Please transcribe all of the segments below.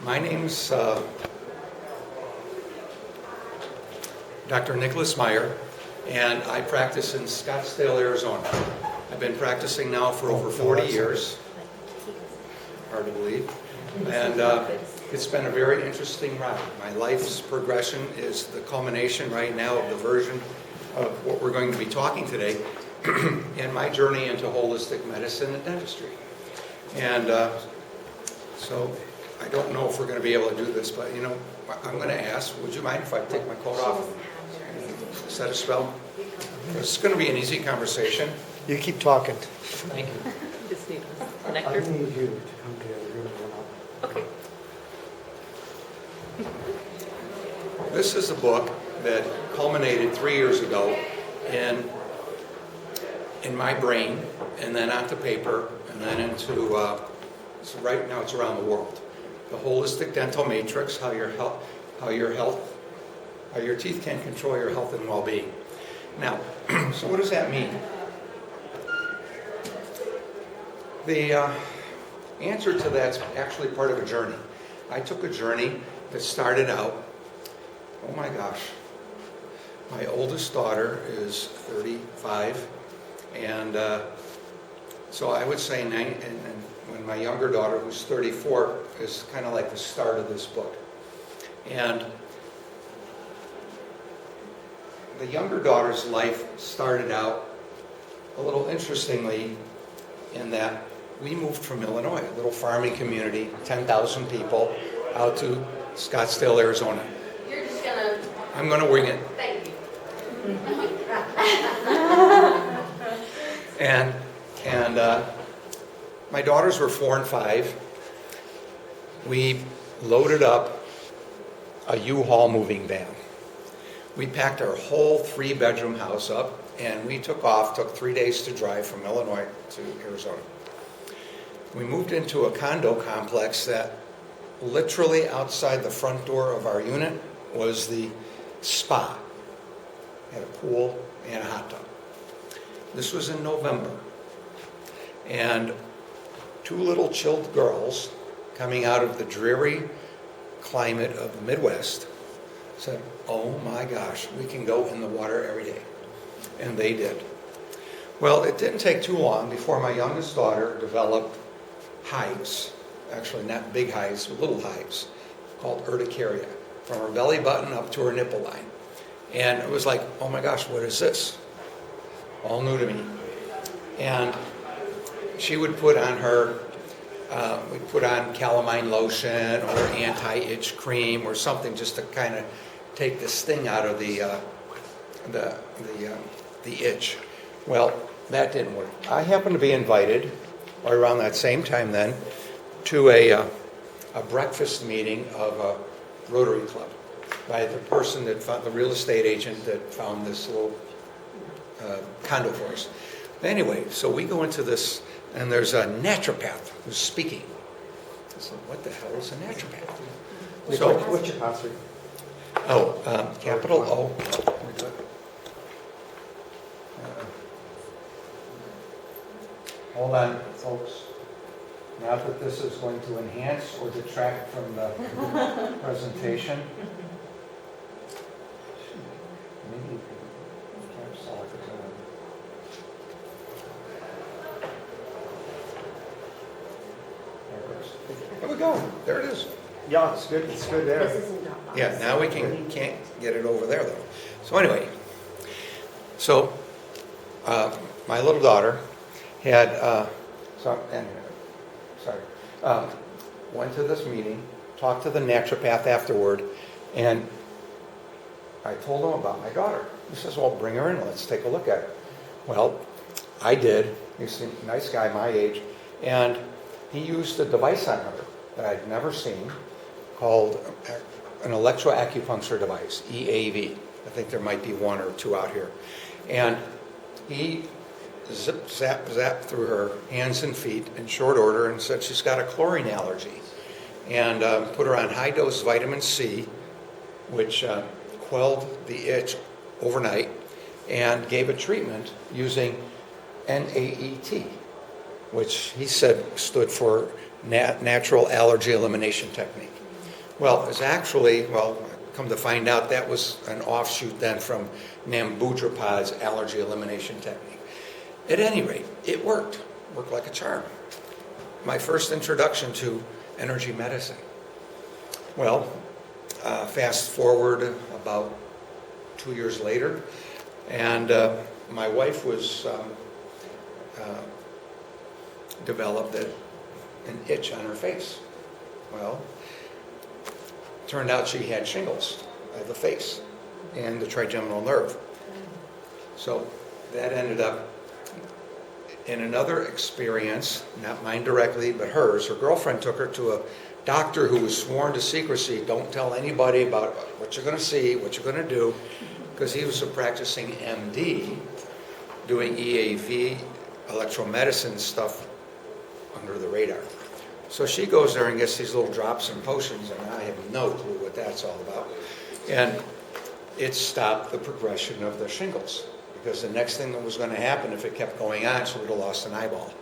My name's Dr. Nicholas Meyer, and I practice in Scottsdale, Arizona. I've been practicing now for over 40 years, hard to believe, and it's been a very interesting ride. My life's progression is the culmination right now of the version of what we're going to be talking today in my journey into holistic medicine and dentistry. And so I don't know if we're going to be able to do this, but you know, I'm going to ask, would you mind if I take my coat off and set a spell? It's going to be an easy conversation. You keep talking. Thank you. Just need I nectar. need you to come to the room. Okay. This is a book that culminated 3 years ago in my brain, and then onto paper, and then into, so right now it's around the world. The Holistic Dental Matrix, how your teeth can control your health and well-being. Now, so what does that mean? The answer to that's actually part of a journey. I took a journey that started out, oh my gosh, my oldest daughter is 35, and so I would say, and when my younger daughter, who's 34, is kind of like the start of this book. And the younger daughter's life started out a little interestingly in that we moved from Illinois, a little farming community, 10,000 people, out to Scottsdale, Arizona. You're just gonna... I'm going to wing it. Thank you. And my daughters were 4 and 5. We loaded up a U-Haul moving van. We packed our whole 3-bedroom house up, and we took 3 days to drive from Illinois to Arizona. We moved into a condo complex that literally outside the front door of our unit was the spa. It had a pool and a hot tub. This was in November. And 2 little chilled girls coming out of the dreary climate of the Midwest said, oh my gosh, we can go in the water every day. And they did. Well, it didn't take too long before my youngest daughter developed hives, actually not big hives, but little hives, called urticaria, from her belly button up to her nipple line. And it was like, oh my gosh, what is this? All new to me. And she would put on we'd put on calamine lotion or anti-itch cream or something just to kind of take the sting out of the itch. Well, that didn't work. I happened to be invited, right around that same time then, to a breakfast meeting of a Rotary Club by the person that found, the real estate agent that found this little condo for us. Anyway, so we go into this, and there's a naturopath who's speaking. I said, what the hell is a naturopath? So, What's your password? capital O. Hold on, folks. Not that this is going to enhance or detract from the presentation. Maybe you can cancel it. There we go. There it is. Yeah, it's good. It's good there. This isn't Dropbox. Yeah, now we can't get it over there though. So anyway, my little daughter had went to this meeting, talked to the naturopath afterward, and I told him about my daughter. He says, well, bring her in, let's take a look at her. Well, I did. He's a nice guy my age, and he used a device on her that I'd never seen called an electroacupuncture device, EAV. I think there might be 1 or 2 out here. And he zip, zap, zap through her hands and feet in short order and said she's got a chlorine allergy. And put her on high-dose vitamin C, which quelled the itch overnight, and gave a treatment using NAET, which he said stood for Natural Allergy Elimination Technique. Well, it's actually, well, come to find out, that was an offshoot then from Nambudrapad's allergy elimination technique. At any rate, it worked like a charm. My first introduction to energy medicine. Well, fast forward about 2 years later, and my wife was developed an itch on her face. Well, turned out she had shingles of the face and the trigeminal nerve. So that ended up in another experience, not mine directly, but hers. Her girlfriend took her to a doctor who was sworn to secrecy. Don't tell anybody about what you're going to see, what you're going to do, because he was a practicing MD doing EAV, electromedicine stuff under the radar. So she goes there and gets these little drops and potions, and I have no clue what that's all about. And it stopped the progression of the shingles, because the next thing that was going to happen, if it kept going on, she would have lost an eyeball.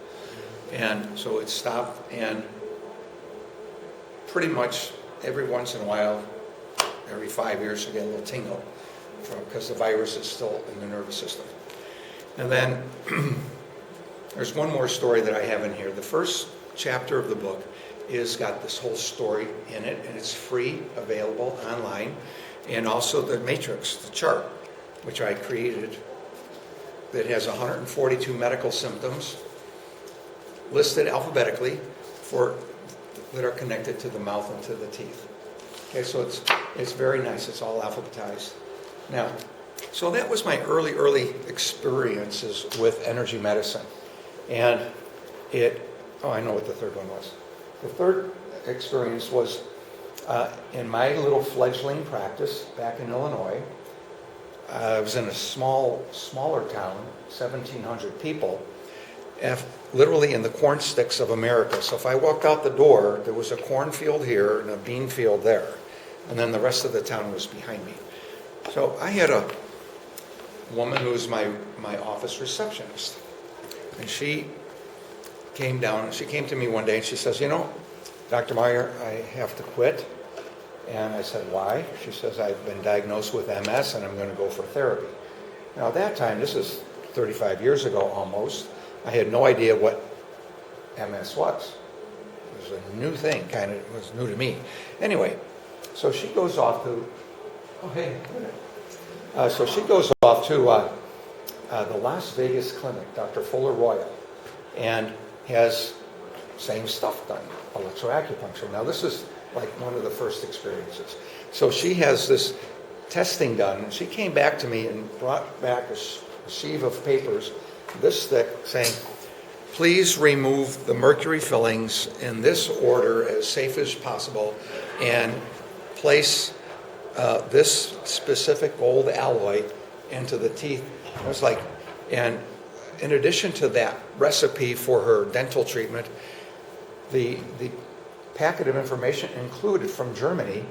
And so it stopped, and pretty much every once in a while, every 5 years, you get a little tingle, because the virus is still in the nervous system. And then there's one more story that I have in here. The first chapter of the book is got this whole story in it, and it's free, available online, and also the matrix, the chart, which I created, that has 142 medical symptoms listed alphabetically that are connected to the mouth and to the teeth. Okay, so it's very nice. It's all alphabetized. Now, so that was my early experiences with energy medicine. And I know what the third one was. The third experience was in my little fledgling practice back in Illinois. I was in a smaller town, 1,700 people, literally in the corn sticks of America. So if I walked out the door, there was a cornfield here and a bean field there. And then the rest of the town was behind me. So I had a woman who was my office receptionist. And she came to me one day and she says, Dr. Meyer, I have to quit. And I said, why? She says, I've been diagnosed with MS and I'm going to go for therapy. Now at that time, this is 35 years ago almost, I had no idea what MS was. It was a new thing, it was new to me. Anyway, so she goes off to, so she goes off to the Las Vegas clinic, Dr. Fuller Royal, and has same stuff done, electroacupuncture. Now this is like one of the first experiences. So she has this testing done, and she came back to me and brought back a sheaf of papers, this thick, saying, please remove the mercury fillings in this order as safe as possible and place this specific gold alloy into the teeth. I was like, and in addition to that recipe for her dental treatment, the packet of information included from Germany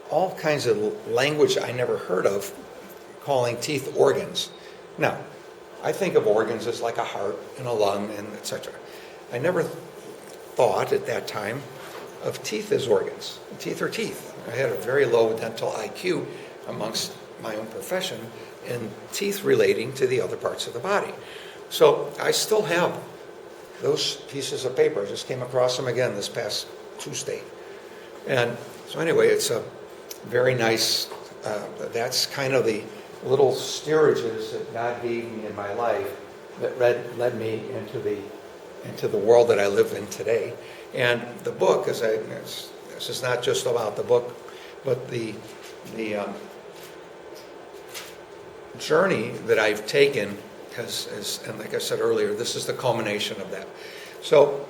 all kinds of language I never heard of, calling teeth organs. Now, I think of organs as like a heart and a lung and etc. I never thought at that time of teeth as organs. Teeth are teeth. I had a very low dental IQ amongst my own profession, and teeth relating to the other parts of the body. So I still have those pieces of paper. I just came across them again this past Tuesday. And so anyway, it's a very nice, that's kind of the little steerages that God gave me in my life that led me into the world that I live in today. And the book, this is not just about the book, but the journey that I've taken and like I said earlier, this is the culmination of that. So,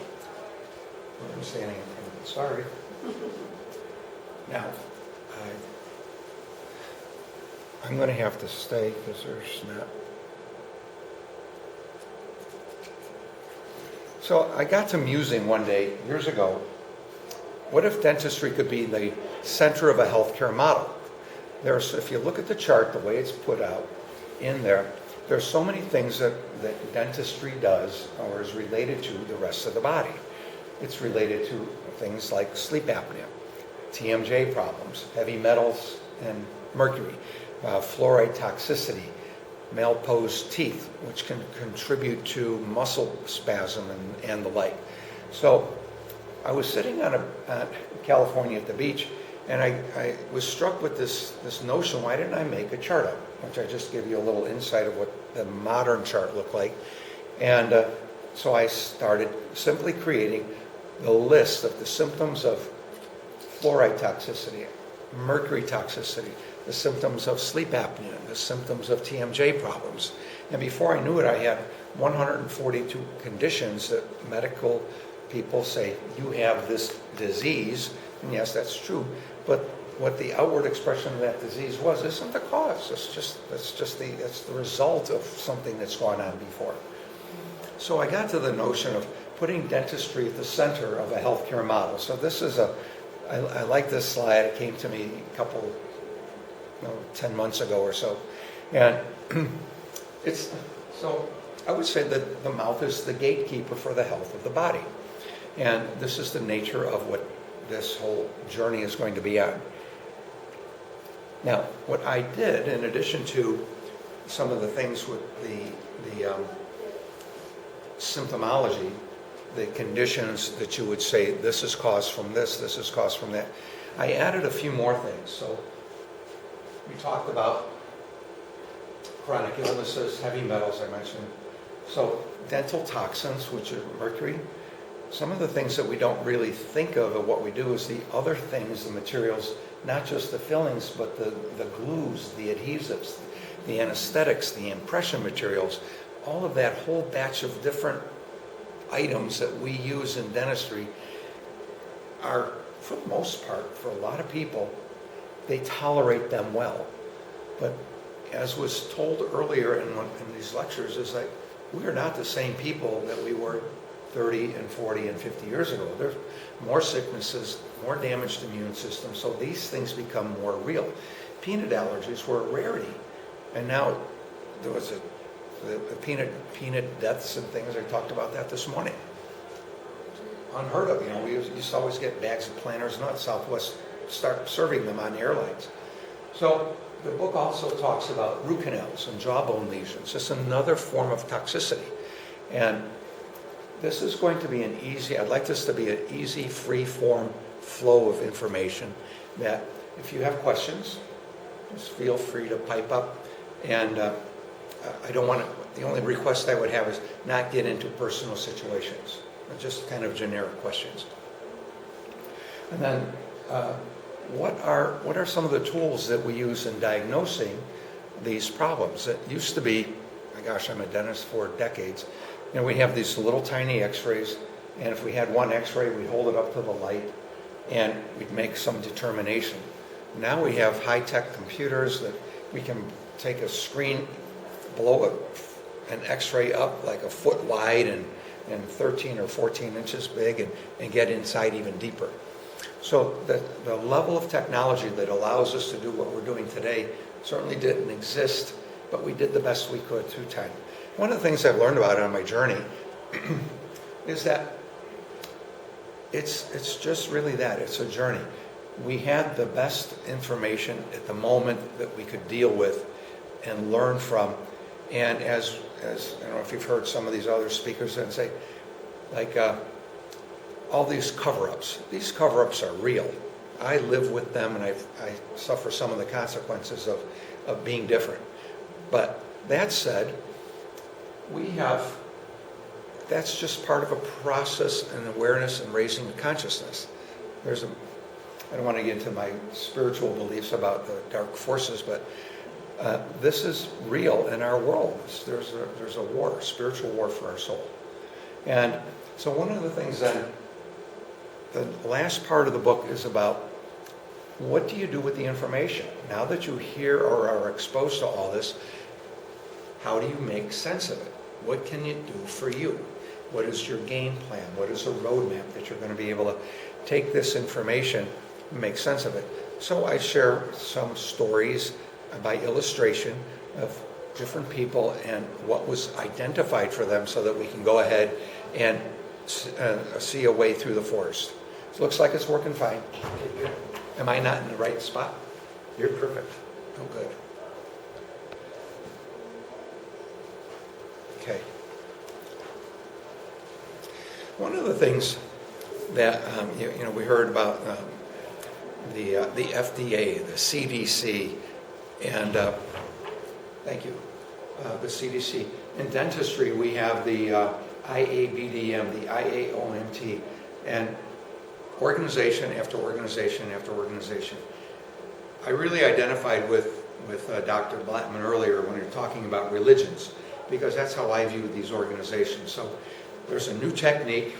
I'm standing in front of it, sorry. Now, I'm going to have to stay because there's not. So I got to musing one day, years ago, what if dentistry could be the center of a healthcare model? If you look at the chart, the way it's put out in there, there's so many things that dentistry does or is related to the rest of the body. It's related to things like sleep apnea, TMJ problems, heavy metals and mercury, fluoride toxicity, malposed teeth, which can contribute to muscle spasm and the like. So I was sitting on California at the beach, and I was struck with this notion, why didn't I make a chart up? Which I just give you a little insight of what the modern chart looked like. And so I started simply creating the list of the symptoms of fluoride toxicity, mercury toxicity, the symptoms of sleep apnea, the symptoms of TMJ problems. And before I knew it, I had 142 conditions that medical people say, you have this disease. And yes, that's true. But what the outward expression of that disease was isn't the cause. That's the result of something that's gone on before. So I got to the notion of putting dentistry at the center of a healthcare model. So this is I like this slide. It came to me a couple, 10 months ago or so. And so I would say that the mouth is the gatekeeper for the health of the body. And this is the nature of what this whole journey is going to be on. Now, what I did, in addition to some of the things with the symptomology, the conditions that you would say, this is caused from this is caused from that, I added a few more things. So we talked about chronic illnesses, heavy metals I mentioned. So dental toxins, which are mercury. Some of the things that we don't really think of what we do is the other things, the materials, not just the fillings, but the glues, the adhesives, the anesthetics, the impression materials, all of that whole batch of different items that we use in dentistry are, for the most part, for a lot of people, they tolerate them well. But as was told earlier in these lectures, is that we are not the same people that we were 30 and 40 and 50 years ago. There's more sicknesses, more damaged immune system, so these things become more real. Peanut allergies were a rarity, and now there was the peanut deaths and things. I talked about that this morning. Unheard of, we used to always get bags of Planters nuts. Southwest start serving them on airlines. So the book also talks about root canals and jawbone lesions. Just another form of toxicity. And this is going to be I'd like this to be an easy, free-form flow of information that if you have questions, just feel free to pipe up. And the only request I would have is not get into personal situations, just kind of generic questions. And then what are some of the tools that we use in diagnosing these problems? It used to be, my gosh, I'm a dentist for decades, and we have these little tiny x-rays, and if we had one x-ray, we'd hold it up to the light, and we'd make some determination. Now we have high-tech computers that we can take a screen, blow an x-ray up like a foot wide and 13 or 14 inches big and get inside even deeper. So the level of technology that allows us to do what we're doing today certainly didn't exist, but we did the best we could through time. One of the things I've learned about it on my journey is that it's just really that. It's a journey. We had the best information at the moment that we could deal with and learn from. And as I don't know if you've heard some of these other speakers and say, like all these cover-ups. These cover-ups are real. I live with them, and I suffer some of the consequences of being different. But that said, that's just part of a process and awareness and raising consciousness. I don't want to get into my spiritual beliefs about the dark forces, but this is real in our world. There's a war, spiritual war for our soul. And so one of the things then, the last part of the book is about what do you do with the information? Now that you hear or are exposed to all this, how do you make sense of it? What can it do for you? What is your game plan? What is a roadmap that you're going to be able to take this information and make sense of it? So I share some stories by illustration of different people and what was identified for them so that we can go ahead and see a way through the forest. It looks like it's working fine. Am I not in the right spot? You're perfect. Oh, good. Okay. One of the things that we heard about the FDA, the CDC, and thank you, the CDC. In dentistry, we have the IABDM, the IAOMT, and organization after organization after organization. I really identified with Dr. Blattman earlier when you're talking about religions, because that's how I view these organizations. So there's a new technique.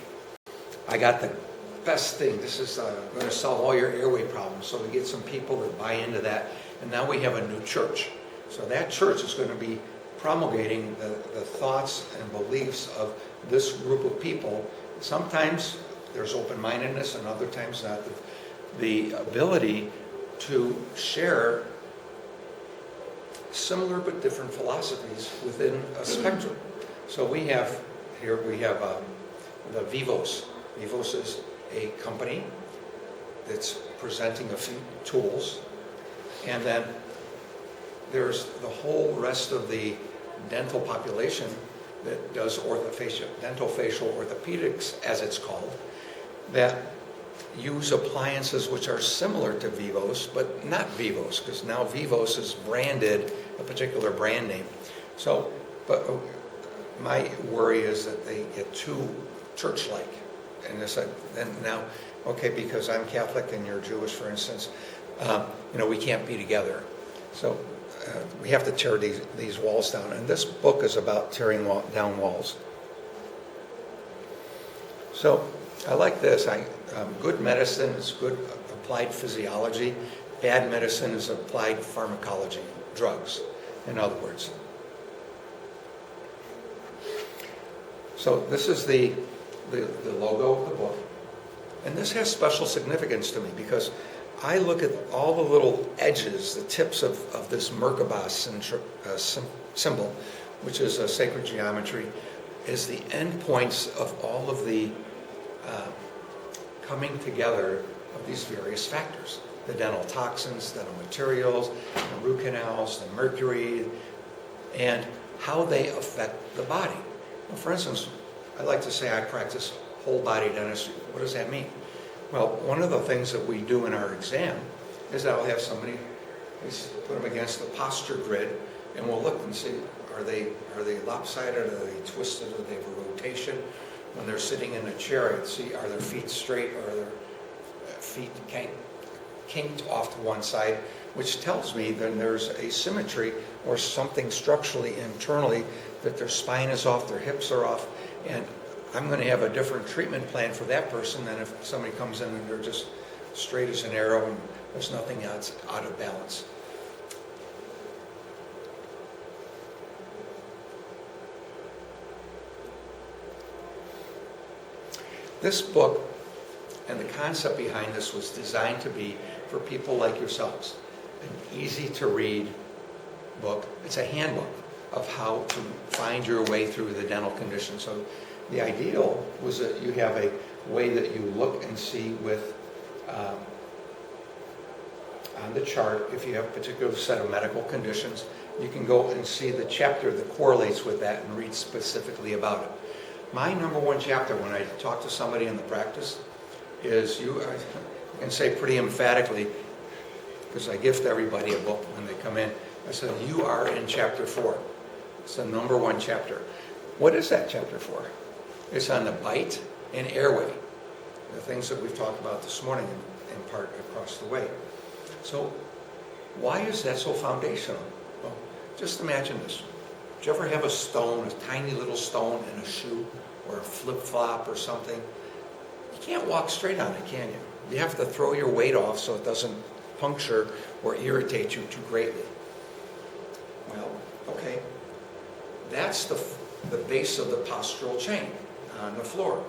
I got the best thing. This is going to solve all your airway problems. So we get some people that buy into that. And now we have a new church. So that church is going to be promulgating the thoughts and beliefs of this group of people. Sometimes there's open-mindedness and other times not. The ability to share similar but different philosophies within a spectrum. So we have the Vivos. Vivos is a company that's presenting a few tools, and then there's the whole rest of the dental population that does dental facial orthopedics, as it's called, that use appliances which are similar to Vivos, but not Vivos, because now Vivos is branded a particular brand name. So, but my worry is that they get too church-like. And then now, okay, because I'm Catholic and you're Jewish, for instance, we can't be together. So we have to tear these walls down. And this book is about tearing down walls. So I like this. Good medicine is good applied physiology. Bad medicine is applied pharmacology, drugs, in other words. So this is the logo of the book. And this has special significance to me because I look at all the little edges, the tips of this Merkabah symbol, which is a sacred geometry, is the end points of all of the coming together of these various factors. The dental toxins, dental materials, the root canals, the mercury, and how they affect the body. Well, for instance, I like to say I practice whole body dentistry. What does that mean? Well, one of the things that we do in our exam is that I'll have somebody put them against the posture grid, and we'll look and see, are they lopsided, are they twisted, do they have a rotation? When they're sitting in a chair, I'd see, are their feet straight, or are their feet kinked off to one side, which tells me then there's asymmetry or something structurally internally, that their spine is off, their hips are off, and I'm going to have a different treatment plan for that person than if somebody comes in and they're just straight as an arrow and there's nothing else out of balance. This book and the concept behind this was designed to be for people like yourselves. An easy to read book. It's a handbook of how to find your way through the dental condition. So the ideal was that you have a way that you look and see with on the chart, if you have a particular set of medical conditions, you can go and see the chapter that correlates with that and read specifically about it. My number one chapter when I talk to somebody in the practice is, I can say pretty emphatically, because I gift everybody a book when they come in, I said, you are in chapter 4. It's the number one chapter. What is that chapter for? It's on the bite and airway, the things that we've talked about this morning in part across the way. So why is that so foundational? Well, just imagine this. Did you ever have a stone, a tiny little stone in a shoe or a flip-flop or something? You can't walk straight on it, can you? You have to throw your weight off so it doesn't puncture or irritate you too greatly. Well, okay. That's the base of the postural chain on the floor.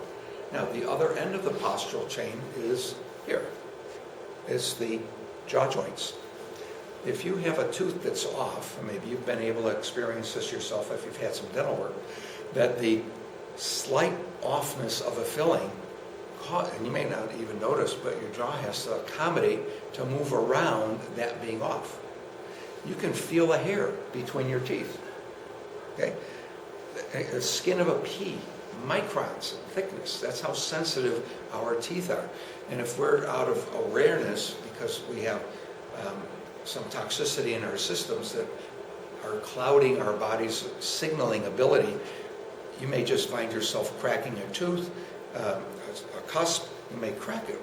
Now, the other end of the postural chain is here, is the jaw joints. If you have a tooth that's off, and maybe you've been able to experience this yourself if you've had some dental work, that the slight offness of a filling and you may not even notice, but your jaw has to accommodate to move around that being off. You can feel the hair between your teeth. Okay? The skin of a pea, microns in thickness. That's how sensitive our teeth are. And if we're out of awareness because we have some toxicity in our systems that are clouding our body's signaling ability, you may just find yourself cracking a tooth, a cusp. You may crack it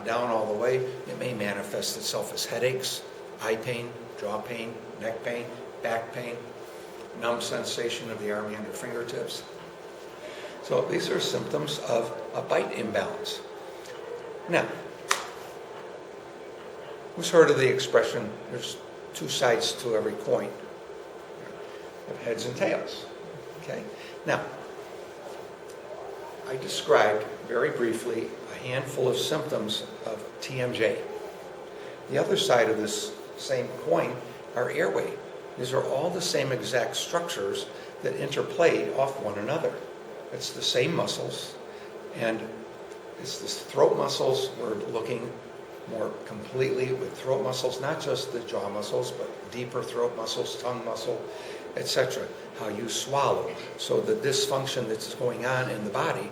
down all the way. It may manifest itself as headaches, eye pain, jaw pain, neck pain, back pain, numb sensation of the arm and your fingertips. So these are symptoms of a bite imbalance. Now, who's heard of the expression, there's two sides to every coin? Of heads and tails. Okay? Now, I described very briefly a handful of symptoms of TMJ. The other side of this same coin are airway. These are all the same exact structures that interplay off one another. It's the same muscles, and it's the throat muscles. We're looking more completely with throat muscles, not just the jaw muscles, but deeper throat muscles, tongue muscle, etc. How you swallow. So the dysfunction that's going on in the body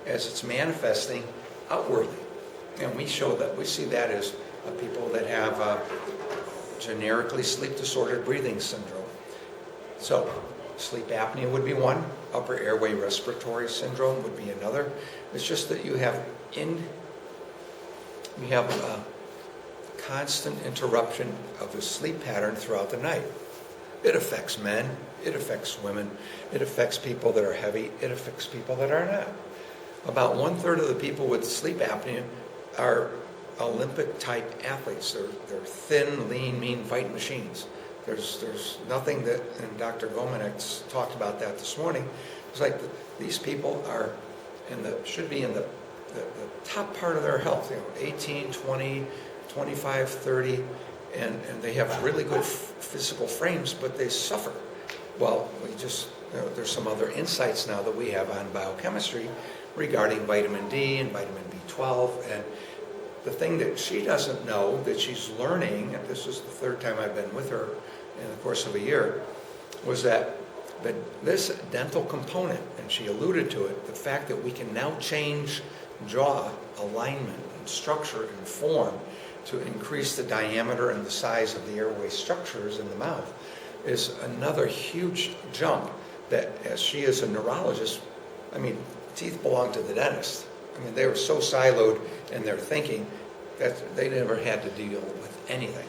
as it's manifesting outwardly. And we see that as people that have generically sleep disordered breathing syndrome. So sleep apnea would be one. Upper airway respiratory syndrome would be another. It's just that you have constant interruption of the sleep pattern throughout the night. It affects men, it affects women, it affects people that are heavy, it affects people that are not. About 1/3 of the people with sleep apnea are Olympic type athletes. They're thin, lean, mean, fight machines. There's nothing that, and Dr. Gomanek talked about that this morning. It's like these people are should be in the top part of their health, 18, 20, 25, 30, and they have really good physical frames, but they suffer. Well, there's some other insights now that we have on biochemistry regarding vitamin D and vitamin B12, and the thing that she doesn't know that she's learning, and this is the third time I've been with her in the course of a year, was that this dental component, and she alluded to it, the fact that we can now change jaw alignment and structure and form to increase the diameter and the size of the airway structures in the mouth is another huge jump that, as she is a neurologist, teeth belong to the dentist. They were so siloed in their thinking that they never had to deal with anything.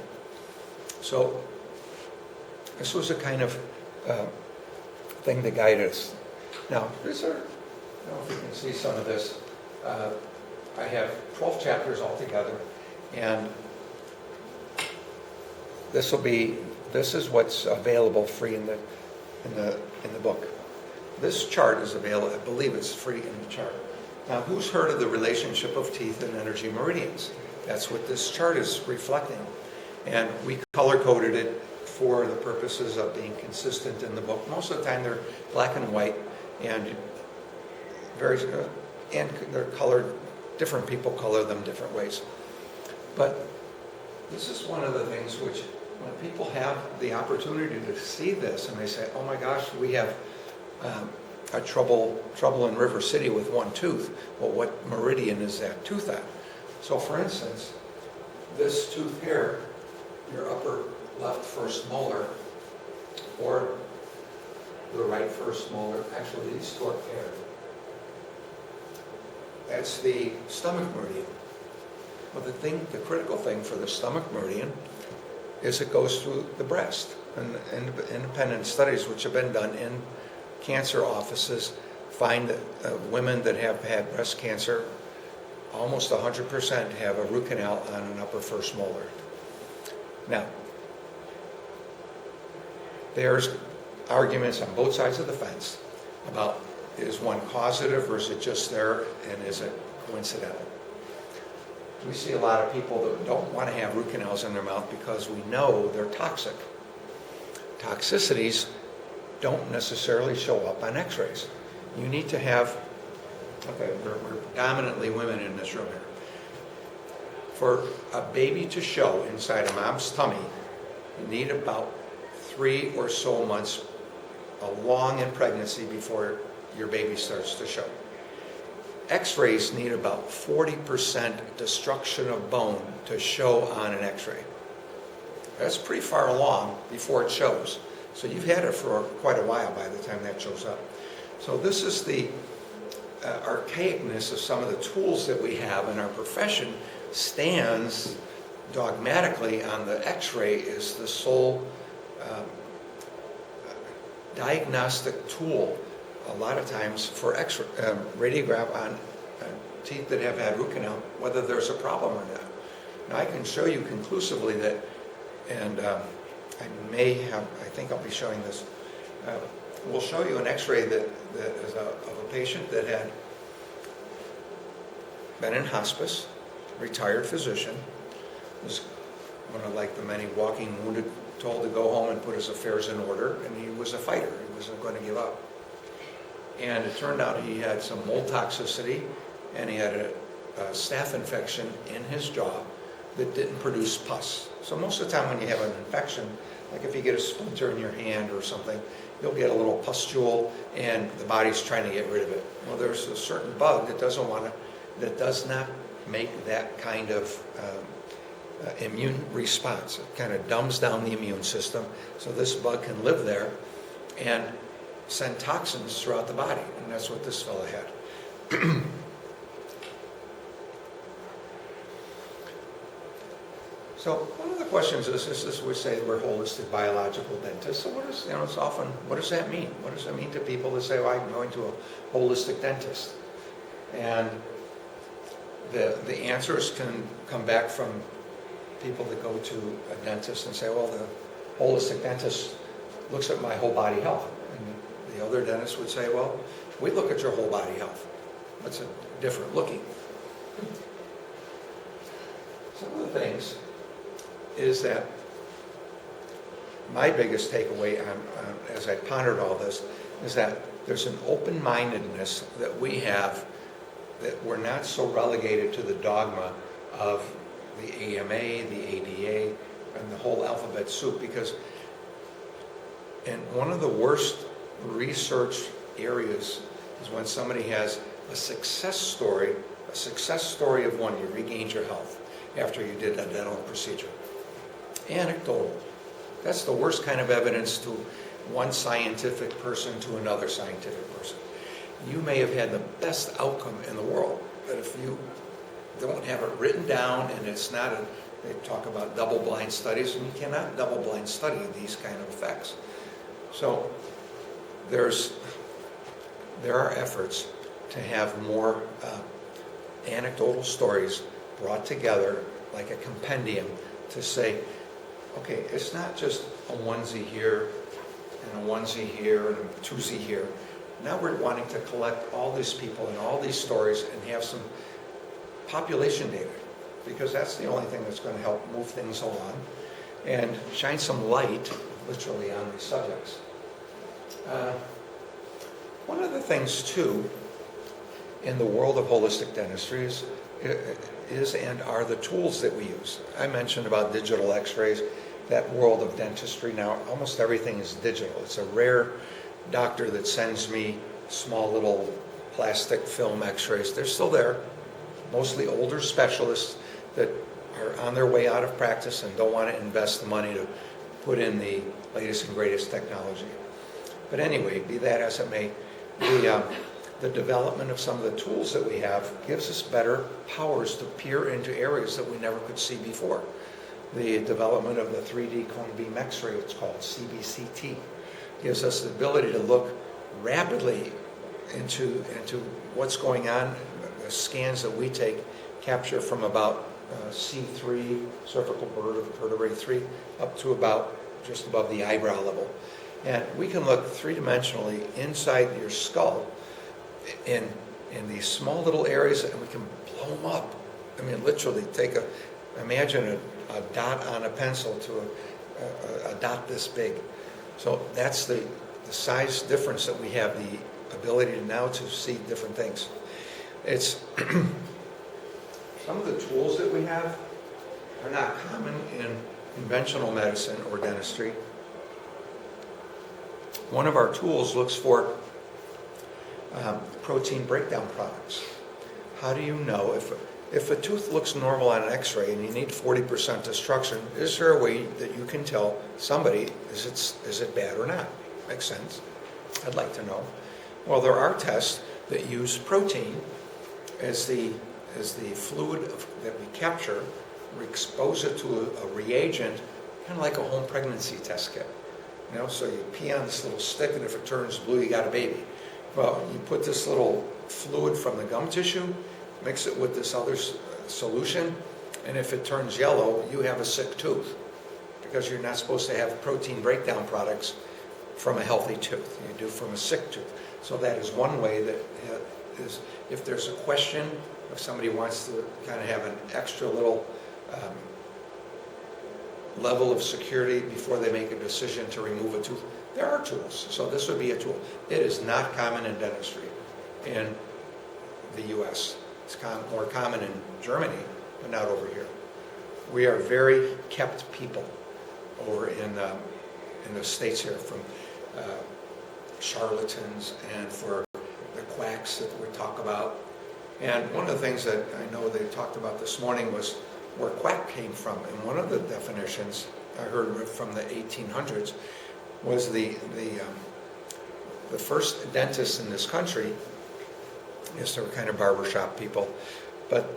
So this was a kind of thing that guided us. Now, I don't know if you can see some of this. I have 12 chapters altogether, and this is what's available free in the book. This chart is available. I believe it's free in the chart. Now, who's heard of the relationship of teeth and energy meridians? That's what this chart is reflecting. And we color-coded it for the purposes of being consistent in the book. Most of the time they're black and white, and they're colored, different people color them different ways. But this is one of the things which, when people have the opportunity to see this and they say, oh my gosh, we have a trouble in River City with one tooth. Well, what meridian is that tooth at? So for instance, this tooth here, your upper left first molar, or the right first molar, actually these two are paired. That's the stomach meridian. Well, the critical thing for the stomach meridian is it goes through the breast. And independent studies which have been done in cancer offices find that women that have had breast cancer, almost 100% have a root canal on an upper first molar. Now, there's arguments on both sides of the fence about, is one causative or is it just there, and is it coincidental? We see a lot of people that don't want to have root canals in their mouth because we know they're toxic. Toxicities don't necessarily show up on x-rays. You need to have Okay, we're predominantly women in this room here. For a baby to show inside a mom's tummy, you need about 3 or so months along in pregnancy before your baby starts to show. X-rays need about 40% destruction of bone to show on an X-ray. That's pretty far along before it shows. So you've had it for quite a while by the time that shows up. So this is the archaicness of some of the tools that we have in our profession stands dogmatically on the X-ray is the sole diagnostic tool a lot of times for radiograph on teeth that have had root canal, whether there's a problem or not. Now I can show you conclusively that, and I think I'll be showing this. We'll show you an X-ray that is of a patient that had been in hospice, retired physician, was one of like the many walking wounded, told to go home and put his affairs in order, and he was a fighter. He wasn't going to give up. And it turned out he had some mold toxicity, and he had a staph infection in his jaw that didn't produce pus. So most of the time when you have an infection, like if you get a splinter in your hand or something, you'll get a little pustule, and the body's trying to get rid of it. Well, there's a certain bug that that does not make that kind of immune response. It kind of dumbs down the immune system, so this bug can live there and send toxins throughout the body, and that's what this fellow had. So one of the questions is we say we're holistic biological dentists. So what does that mean? What does that mean to people that say, well, I'm going to a holistic dentist? And the answers can come back from people that go to a dentist and say, well, the holistic dentist looks at my whole body health. And the other dentist would say, well, we look at your whole body health. What's a different looking? Some of the things is that my biggest takeaway as I pondered all this is that there's an open-mindedness that we have, that we're not so relegated to the dogma of the AMA, the ADA, and the whole alphabet soup, because in one of the worst research areas is when somebody has a success story of one, you regained your health after you did a dental procedure. Anecdotal. That's the worst kind of evidence to one scientific person to another scientific person. You may have had the best outcome in the world, but if you don't have it written down, and it's not they talk about double-blind studies, and you cannot double-blind study these kind of effects. So there are efforts to have more anecdotal stories brought together like a compendium to say, okay, it's not just a onesie here and a onesie here and a twosie here. Now we're wanting to collect all these people and all these stories and have some population data, because that's the only thing that's going to help move things along and shine some light, literally, on these subjects. One of the things, too, in the world of holistic dentistry is and are the tools that we use. I mentioned about digital x-rays. That world of dentistry now, almost everything is digital. It's a rare doctor that sends me small little plastic film x-rays. They're still there. Mostly older specialists that are on their way out of practice and don't want to invest the money to put in the latest and greatest technology. But anyway, be that as it may, the development of some of the tools that we have gives us better powers to peer into areas that we never could see before. The development of the 3D cone beam x-ray, it's called CBCT, gives us the ability to look rapidly into what's going on. The scans that we take capture from about C3, cervical vertebrae 3, up to about just above the eyebrow level. And we can look three-dimensionally inside your skull in these small little areas, and we can blow them up. I mean, literally imagine a dot on a pencil to a dot this big. So that's the size difference that we have, the ability now to see different things. It's some of the tools that we have are not common in conventional medicine or dentistry. One of our tools looks for protein breakdown products. How do you know if a tooth looks normal on an x-ray and you need 40% destruction, is there a way that you can tell somebody is it bad or not? Makes sense. I'd like to know. Well, there are tests that use protein as the fluid that we capture. We expose it to a reagent, kind of like a home pregnancy test kit. You know, so you pee on this little stick, and if it turns blue, you got a baby. Well, you put this little fluid from the gum tissue, mix it with this other solution, and if it turns yellow, you have a sick tooth, because you're not supposed to have protein breakdown products from a healthy tooth. You do from a sick tooth. So that is one way that is, if there's a question, if somebody wants to kind of have an extra little level of security before they make a decision to remove a tooth, there are tools. So this would be a tool. It is not common in dentistry in the U.S. It's more common in Germany, but not over here. We are very kept people over in the States here, from charlatans and for the quacks that we talk about. And one of the things that I know they talked about this morning was where quack came from. And one of the definitions I heard from the 1800s was the first dentists in this country. Yes, they were kind of barbershop people, but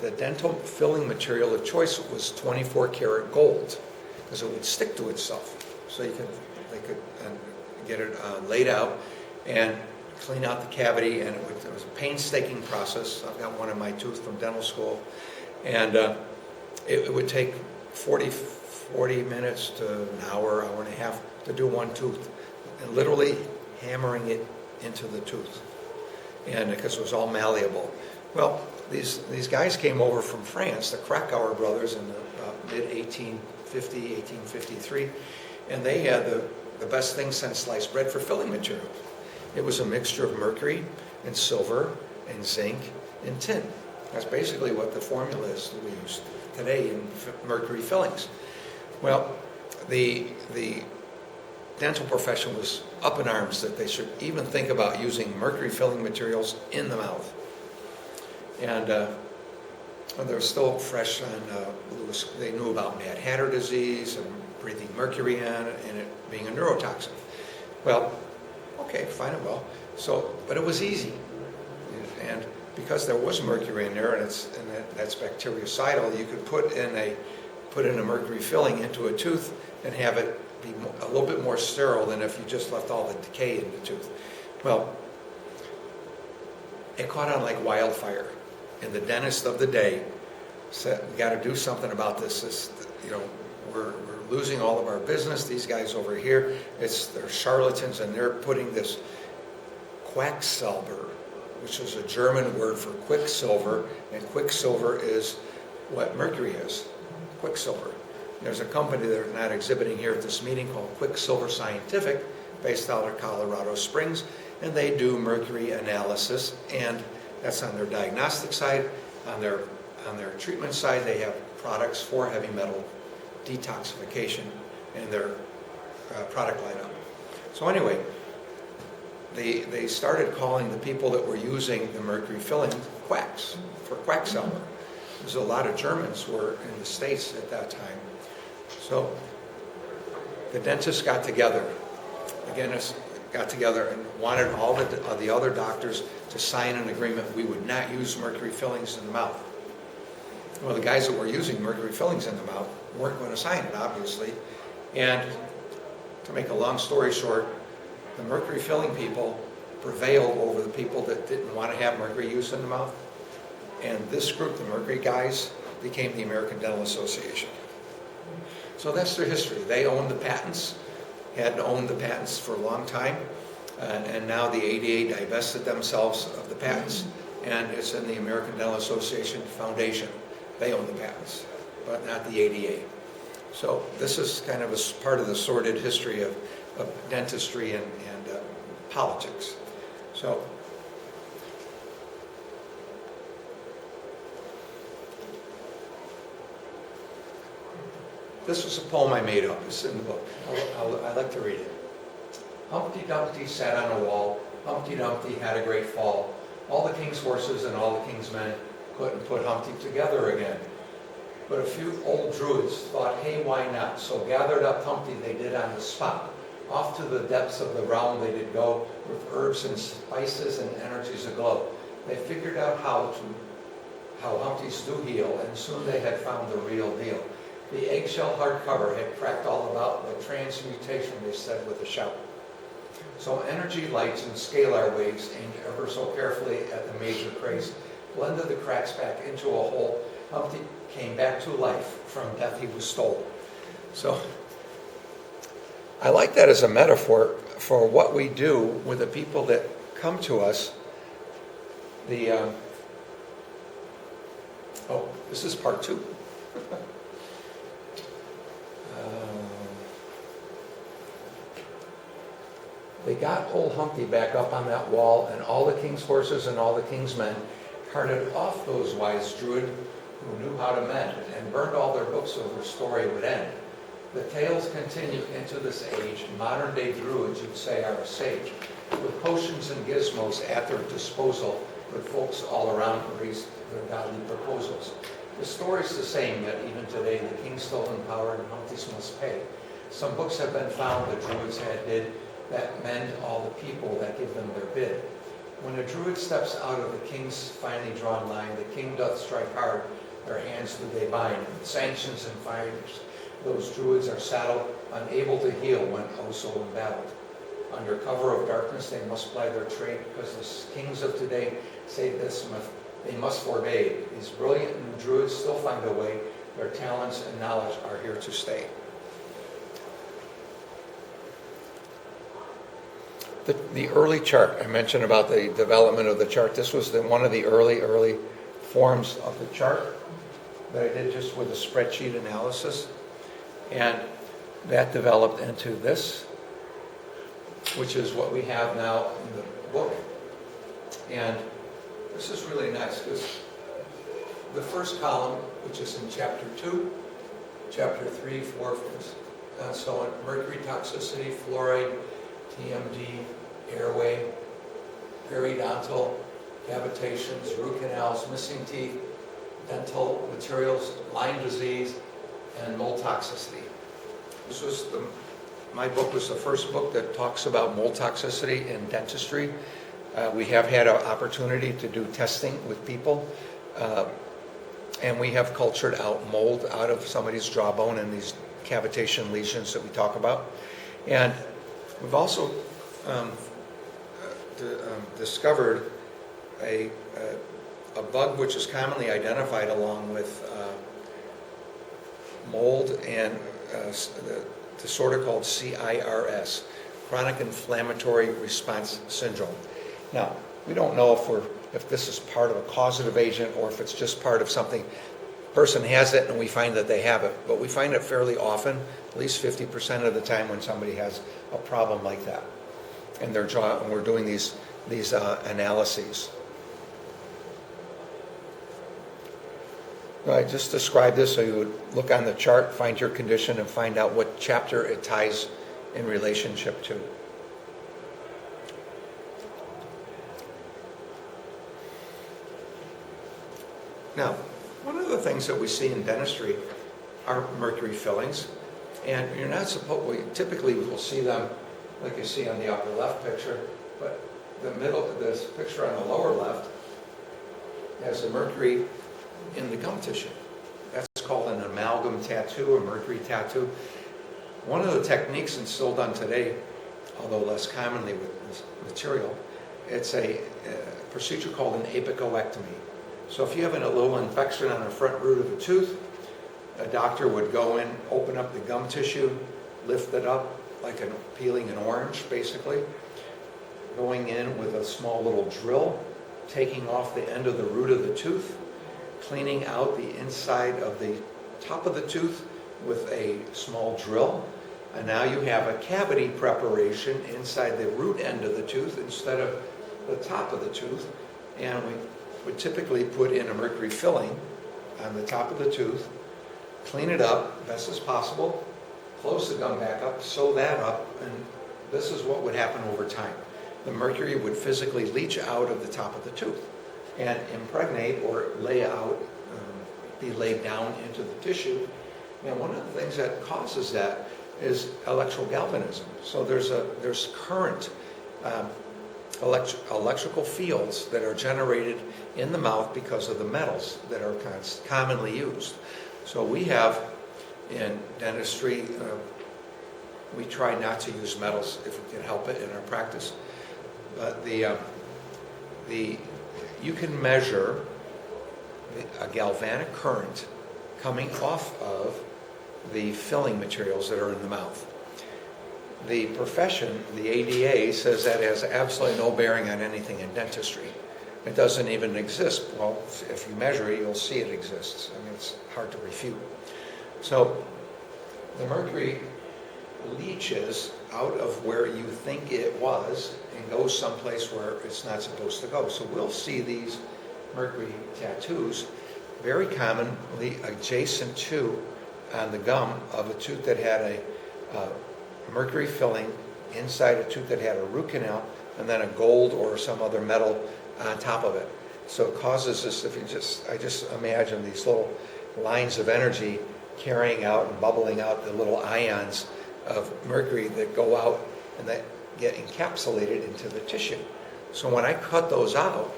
the dental filling material of choice was 24 karat gold, because it would stick to itself. So they could get it laid out and clean out the cavity, and it was a painstaking process. I've got one in my tooth from dental school, and it would take 40 minutes to an hour, hour and a half to do one tooth, and literally hammering it into the tooth, and because it was all malleable. Well, these guys came over from France, the Krakauer brothers, in the mid-1850, 1853, and they had the best thing since sliced bread for filling material. It was a mixture of mercury and silver and zinc and tin. That's basically what the formula is that we use today in mercury fillings. Well, the dental profession was up in arms that they should even think about using mercury filling materials in the mouth. And they're still fresh on Lewis. They knew about Mad Hatter disease and breathing mercury in and it being a neurotoxin. Well, okay, fine and well. So, but it was easy, and because there was mercury in there, and that's bactericidal, you could put in a mercury filling into a tooth and have it be a little bit more sterile than if you just left all the decay in the tooth. Well, it caught on like wildfire, and the dentist of the day said, "We got to do something about this. We're losing all of our business. These guys over here, they're charlatans, and they're putting this quacksilver," which is a German word for quicksilver, and quicksilver is what mercury is, quicksilver. There's a company that are not exhibiting here at this meeting called Quicksilver Scientific, based out of Colorado Springs, and they do mercury analysis, and that's on their diagnostic side. On their treatment side, they have products for heavy metal detoxification in their product lineup. So anyway, they started calling the people that were using the mercury filling quacks, for quacksilver. There's a lot of Germans were in the States at that time. So the dentists got together, and wanted all the other doctors to sign an agreement we would not use mercury fillings in the mouth. Well, the guys that were using mercury fillings in the mouth weren't going to sign it, obviously. And to make a long story short, the mercury filling people prevailed over the people that didn't want to have mercury use in the mouth. And this group, the mercury guys, became the American Dental Association. So that's their history. They owned the patents, had owned the patents for a long time, and now the ADA divested themselves of the patents, and it's in the American Dental Association Foundation. They own the patents, but not the ADA. So this is kind of a part of the sordid history of dentistry and politics. So This was a poem I made up. It's in the book. I like to read it. Humpty Dumpty sat on a wall. Humpty Dumpty had a great fall. All the king's horses and all the king's men couldn't put Humpty together again. But a few old druids thought, hey, why not? So gathered up Humpty they did on the spot. Off to the depths of the realm they did go, with herbs and spices and energies aglow. They figured out how Humpty's do heal, and soon they had found the real deal. The eggshell hardcover had cracked all about, the transmutation, they said with a shout. So energy lights and scalar waves, aimed ever so carefully at the major craze, blended the cracks back into a whole. Humpty came back to life, from death he was stole. So I like that as a metaphor for what we do with the people that come to us. This is part 2. They got old Humpty back up on that wall, and all the king's horses and all the king's men carted off those wise druid who knew how to mend, and burned all their books so their story would end. The tales continue into this age. Modern day druids, you'd say, are a sage, with potions and gizmos at their disposal, with folks all around who raise their godly proposals. The story's the same, yet even today the king's still in power and Humpty's must pay. Some books have been found the druids had did that mend all the people that give them their bid. When a druid steps out of the king's finely drawn line, the king doth strike hard, their hands do they bind, with sanctions and fires. Those druids are saddled, unable to heal when oh so embattled. Under cover of darkness they must ply their trade, because the kings of today say this they must forbade. These brilliant new druids still find a way. Their talents and knowledge are here to stay. The early chart, I mentioned about the development of the chart. This was one of the early forms of the chart that I did just with a spreadsheet analysis. And that developed into this, which is what we have now in the book. And this is really nice because the first column, which is in chapter 2, chapter 3, 4, and so on, mercury toxicity, fluoride, TMD, airway, periodontal, cavitations, root canals, missing teeth, dental materials, Lyme disease, and mold toxicity. This was my book was the first book that talks about mold toxicity in dentistry. We have had an opportunity to do testing with people, and we have cultured out mold out of somebody's jawbone and these cavitation lesions that we talk about. And we've also discovered a bug which is commonly identified along with mold and the disorder called CIRS, chronic inflammatory response syndrome. Now, we don't know if this is part of a causative agent or if it's just part of something. Person has it and we find that they have it, but we find it fairly often, at least 50% of the time when somebody has a problem like that in their jaw, and we're doing these analyses. I just described this so you would look on the chart, find your condition, and find out what chapter it ties in relationship to. Now, one of the things that we see in dentistry are mercury fillings, and you're not supposed. We typically will see them like you see on the upper left picture, but this picture on the lower left has the mercury in the gum tissue. That's called an amalgam tattoo, a mercury tattoo. One of the techniques, and still done today, although less commonly with this material, it's a procedure called an apicoectomy. So if you have a little infection on the front root of the tooth, a doctor would go in, open up the gum tissue, lift it up like peeling an orange, basically, going in with a small little drill, taking off the end of the root of the tooth, cleaning out the inside of the top of the tooth with a small drill, and now you have a cavity preparation inside the root end of the tooth instead of the top of the tooth. And we would typically put in a mercury filling on the top of the tooth, clean it up best as possible, close the gum back up, sew that up, and this is what would happen over time. The mercury would physically leach out of the top of the tooth and impregnate or lay out, be laid down into the tissue. And one of the things that causes that is electrogalvanism. So there's current electrical fields that are generated in the mouth because of the metals that are commonly used. So we have in dentistry, we try not to use metals if we can help it in our practice. But you can measure a galvanic current coming off of the filling materials that are in the mouth. The profession, the ADA, says that has absolutely no bearing on anything in dentistry. It doesn't even exist. Well, if you measure it, you'll see it exists. I mean, it's hard to refute. So the mercury leaches out of where you think it was and goes someplace where it's not supposed to go. So we'll see these mercury tattoos very commonly adjacent to on the gum of a tooth that had a mercury filling inside a tooth that had a root canal and then a gold or some other metal on top of it. So it causes this, I just imagine these little lines of energy carrying out and bubbling out the little ions of mercury that go out and that get encapsulated into the tissue. So when I cut those out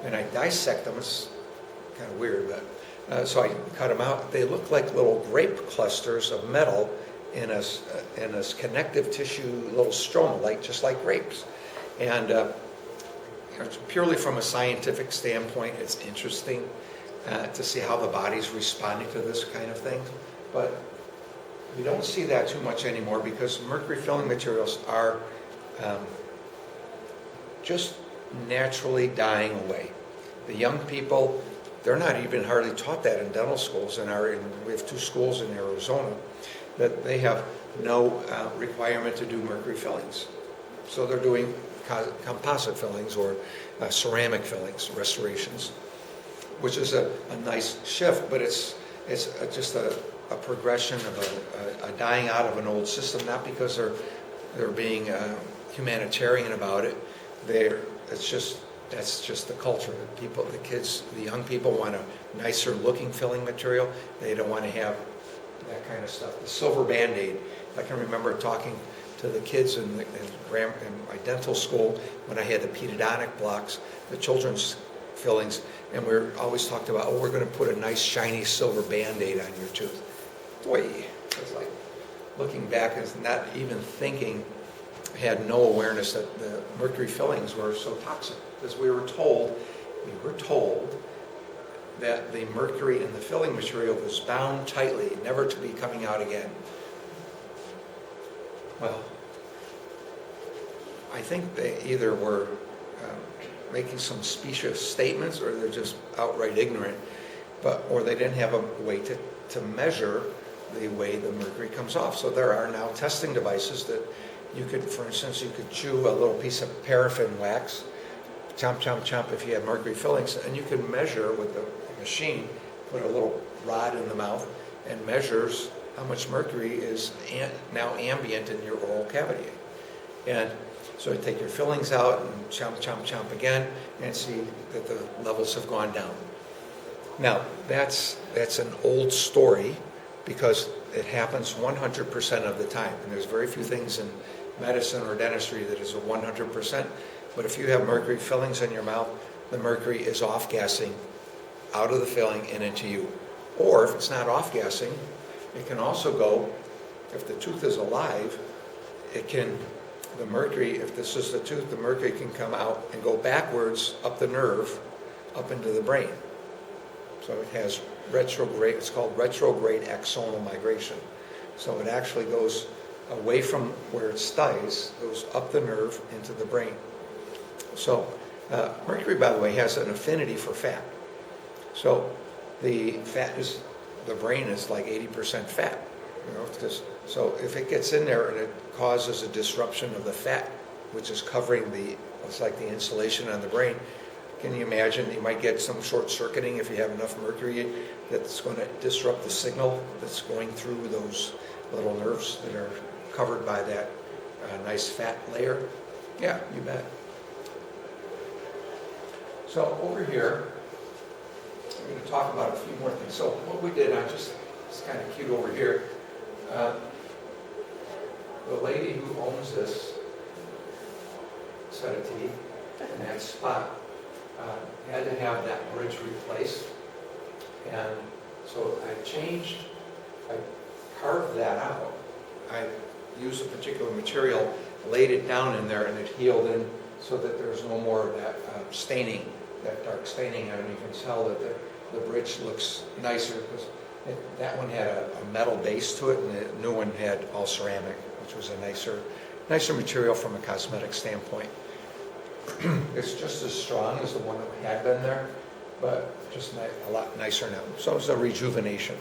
and I dissect them, it's kind of weird, but so I cut them out, they look like little grape clusters of metal in a connective tissue, little stroma, like just like grapes. And purely from a scientific standpoint, it's interesting to see how the body's responding to this kind of thing. But we don't see that too much anymore because mercury filling materials are just naturally dying away. The young people, they're not even hardly taught that in dental schools. We have 2 schools in Arizona that they have no requirement to do mercury fillings. So they're doing composite fillings or ceramic fillings, restorations, which is a nice shift, but it's just a progression of a dying out of an old system, not because they're being humanitarian about it. That's just the culture. The kids, the young people want a nicer looking filling material. They don't want to have that kind of stuff. The silver Band-Aid. I can remember talking to the kids in my dental school when I had the pedodontic blocks, the children's fillings, and we always talked about, we're going to put a nice shiny silver Band-Aid on your tooth. Boy, it's like looking back and not even thinking, had no awareness that the mercury fillings were so toxic, because we were told that the mercury in the filling material was bound tightly, never to be coming out again. Well, I think they either were making some specious statements or they're just outright ignorant, or they didn't have a way to measure the way the mercury comes off. So there are now testing devices that you could, for instance, you could chew a little piece of paraffin wax, chomp, chomp, chomp if you have mercury fillings, and you can measure with the machine, put a little rod in the mouth and measures how much mercury is now ambient in your oral cavity. And so you take your fillings out and chomp, chomp, chomp again and see that the levels have gone down. Now, that's an old story because it happens 100% of the time. And there's very few things in medicine or dentistry that is a 100%. But if you have mercury fillings in your mouth, the mercury is off-gassing out of the filling and into you. Or if it's not off-gassing, it can also go, if the tooth is alive, the mercury, if this is the tooth, the mercury can come out and go backwards up the nerve, up into the brain. So it has it's called retrograde axonal migration. So it actually goes away from where it stays, goes up the nerve into the brain. So mercury, by the way, has an affinity for fat. So the brain is like 80% fat. So if it gets in there and it causes a disruption of the fat, which is covering it's like the insulation on the brain, can you imagine, you might get some short circuiting if you have enough mercury that's going to disrupt the signal that's going through those little nerves that are covered by that nice fat layer. Yeah, you bet. So over here, we're going to talk about a few more things. So what we did, it's kind of cute over here. The lady who owns this set of teeth in that spot had to have that bridge replaced. And so I carved that out. I used a particular material, laid it down in there, and it healed in so that there's no more of that staining, that dark staining. And you can tell that the bridge looks nicer because that one had a metal base to it, and the new one had all ceramic, which was a nicer material from a cosmetic standpoint. It's just as strong as the one that had been there, but just a lot nicer now. So it's a rejuvenation.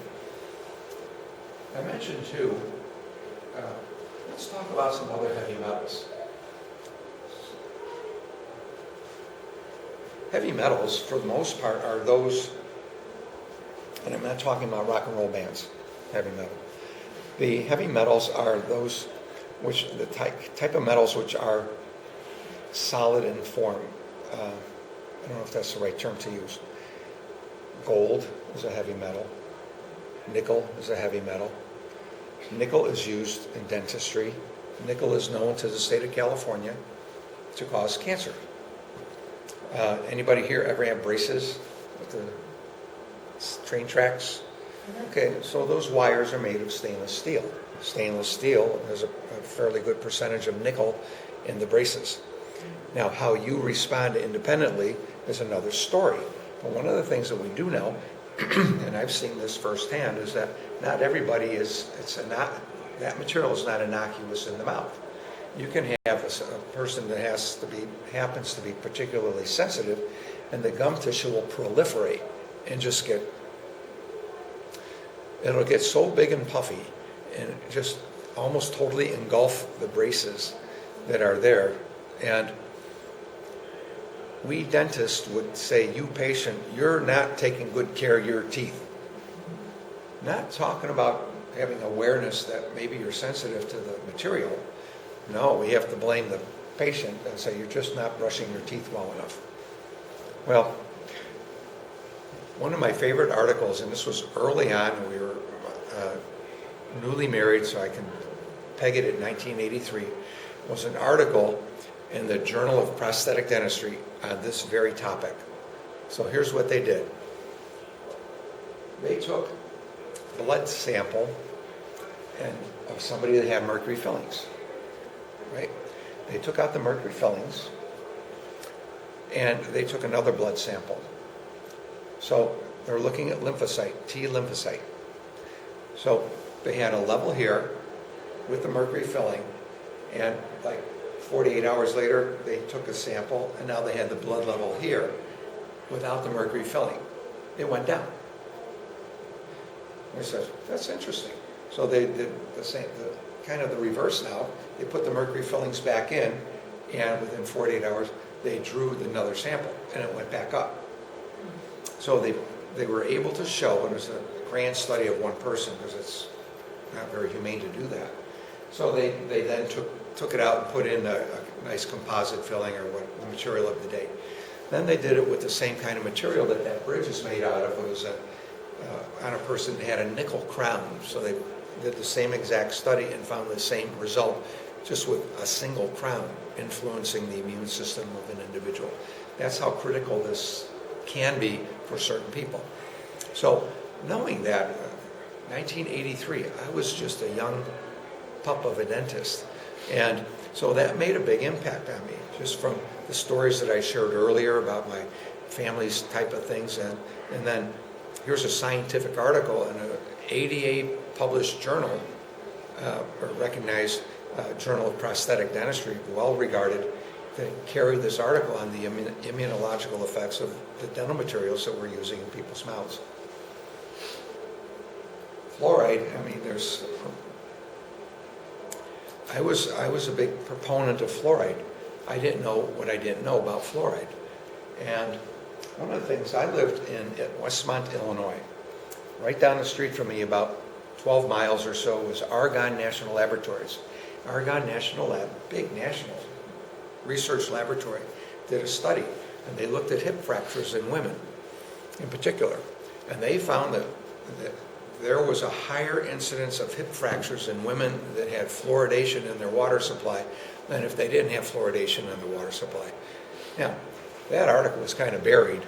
I mentioned too, let's talk about some other heavy metals. Heavy metals, for the most part, are those, and I'm not talking about rock and roll bands, heavy metal. The heavy metals are those the type of metals which are solid in form. I don't know if that's the right term to use. Gold is a heavy metal. Nickel is a heavy metal. Nickel is used in dentistry. Nickel is known to the state of California to cause cancer. Anybody here ever have braces with the train tracks? Okay, so those wires are made of stainless steel. Stainless steel has a fairly good percentage of nickel in the braces. Now, how you respond independently is another story. But one of the things that we do know, and I've seen this firsthand, is that not everybody that material is not innocuous in the mouth. You can have a person that happens to be particularly sensitive, and the gum tissue will proliferate and just it'll get so big and puffy and just almost totally engulf the braces that are there. And we dentists would say, you patient, you're not taking good care of your teeth. Not talking about having awareness that maybe you're sensitive to the material. No, we have to blame the patient and say, you're just not brushing your teeth well enough. Well, one of my favorite articles, and this was early on, we were newly married, so I can peg it at 1983, was an article in the Journal of Prosthetic Dentistry on this very topic. So here's what they did. They took blood sample of somebody that had mercury fillings, right? They took out the mercury fillings, and they took another blood sample. So they're looking at lymphocyte, T lymphocyte. So they had a level here with the mercury filling, and like 48 hours later, they took a sample, and now they had the blood level here without the mercury filling. It went down. They said, that's interesting. So they did the same, kind of the reverse now. They put the mercury fillings back in, and within 48 hours, they drew another sample, and it went back up. So they were able to show, and it was a grand study of one person, because it's not very humane to do that. So they then took it out and put in a nice composite filling, or what the material of the day. Then they did it with the same kind of material that bridge is made out of. It was on a person that had a nickel crown. So they did the same exact study and found the same result, just with a single crown influencing the immune system of an individual. That's how critical this can be for certain people. So knowing that, 1983, I was just a young pup of a dentist. And so that made a big impact on me, just from the stories that I shared earlier about my family's type of things. And then here's a scientific article in an ADA published journal, or recognized Journal of Prosthetic Dentistry, well regarded, that carried this article on the immunological effects of the dental materials that we're using in people's mouths. Fluoride, I was a big proponent of fluoride. I didn't know what I didn't know about fluoride. And one of the things, I lived in Westmont, Illinois. Right down the street from me, about 12 miles or so, was Argonne National Laboratories. Argonne National Lab, big national research laboratory, did a study, and they looked at hip fractures in women in particular. And they found that there was a higher incidence of hip fractures in women that had fluoridation in their water supply than if they didn't have fluoridation in the water supply. Now, that article was kind of buried,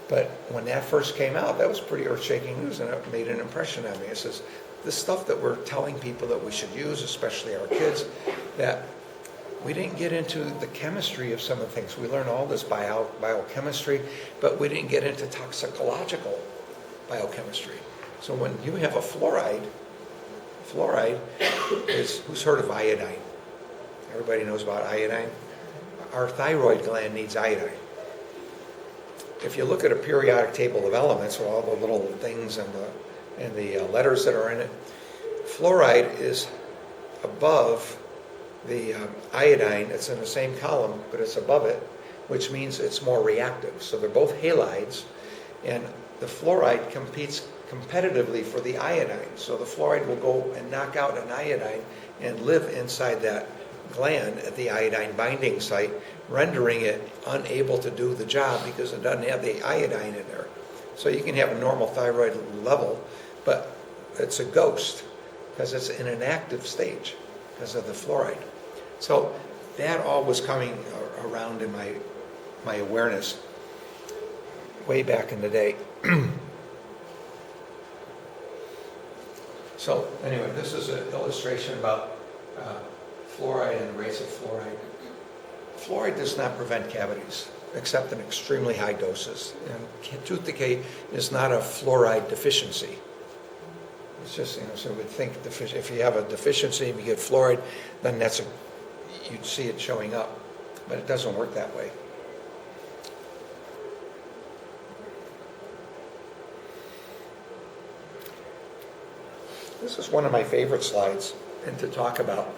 but when that first came out, that was pretty earth-shaking news, and it made an impression on me. It says, the stuff that we're telling people that we should use, especially our kids, that we didn't get into the chemistry of some of the things. We learned all this biochemistry, but we didn't get into toxicological biochemistry. So when you have a fluoride is, who's heard of iodine? Everybody knows about iodine? Our thyroid gland needs iodine. If you look at a periodic table of elements, with all the little things and the letters that are in it, fluoride is above the iodine. It's in the same column, but it's above it, which means it's more reactive. So they're both halides, and the fluoride competes competitively for the iodine. So the fluoride will go and knock out an iodine and live inside that gland at the iodine binding site, rendering it unable to do the job because it doesn't have the iodine in there. So you can have a normal thyroid level, but it's a ghost because it's in an active stage because of the fluoride. So that all was coming around in my awareness way back in the day. So anyway, this is an illustration about fluoride and the rates of fluoride. Fluoride does not prevent cavities, except in extremely high doses. And tooth decay is not a fluoride deficiency. It's just, so we'd think if you have a deficiency and you get fluoride, then you'd see it showing up. But it doesn't work that way. This is one of my favorite slides and to talk about.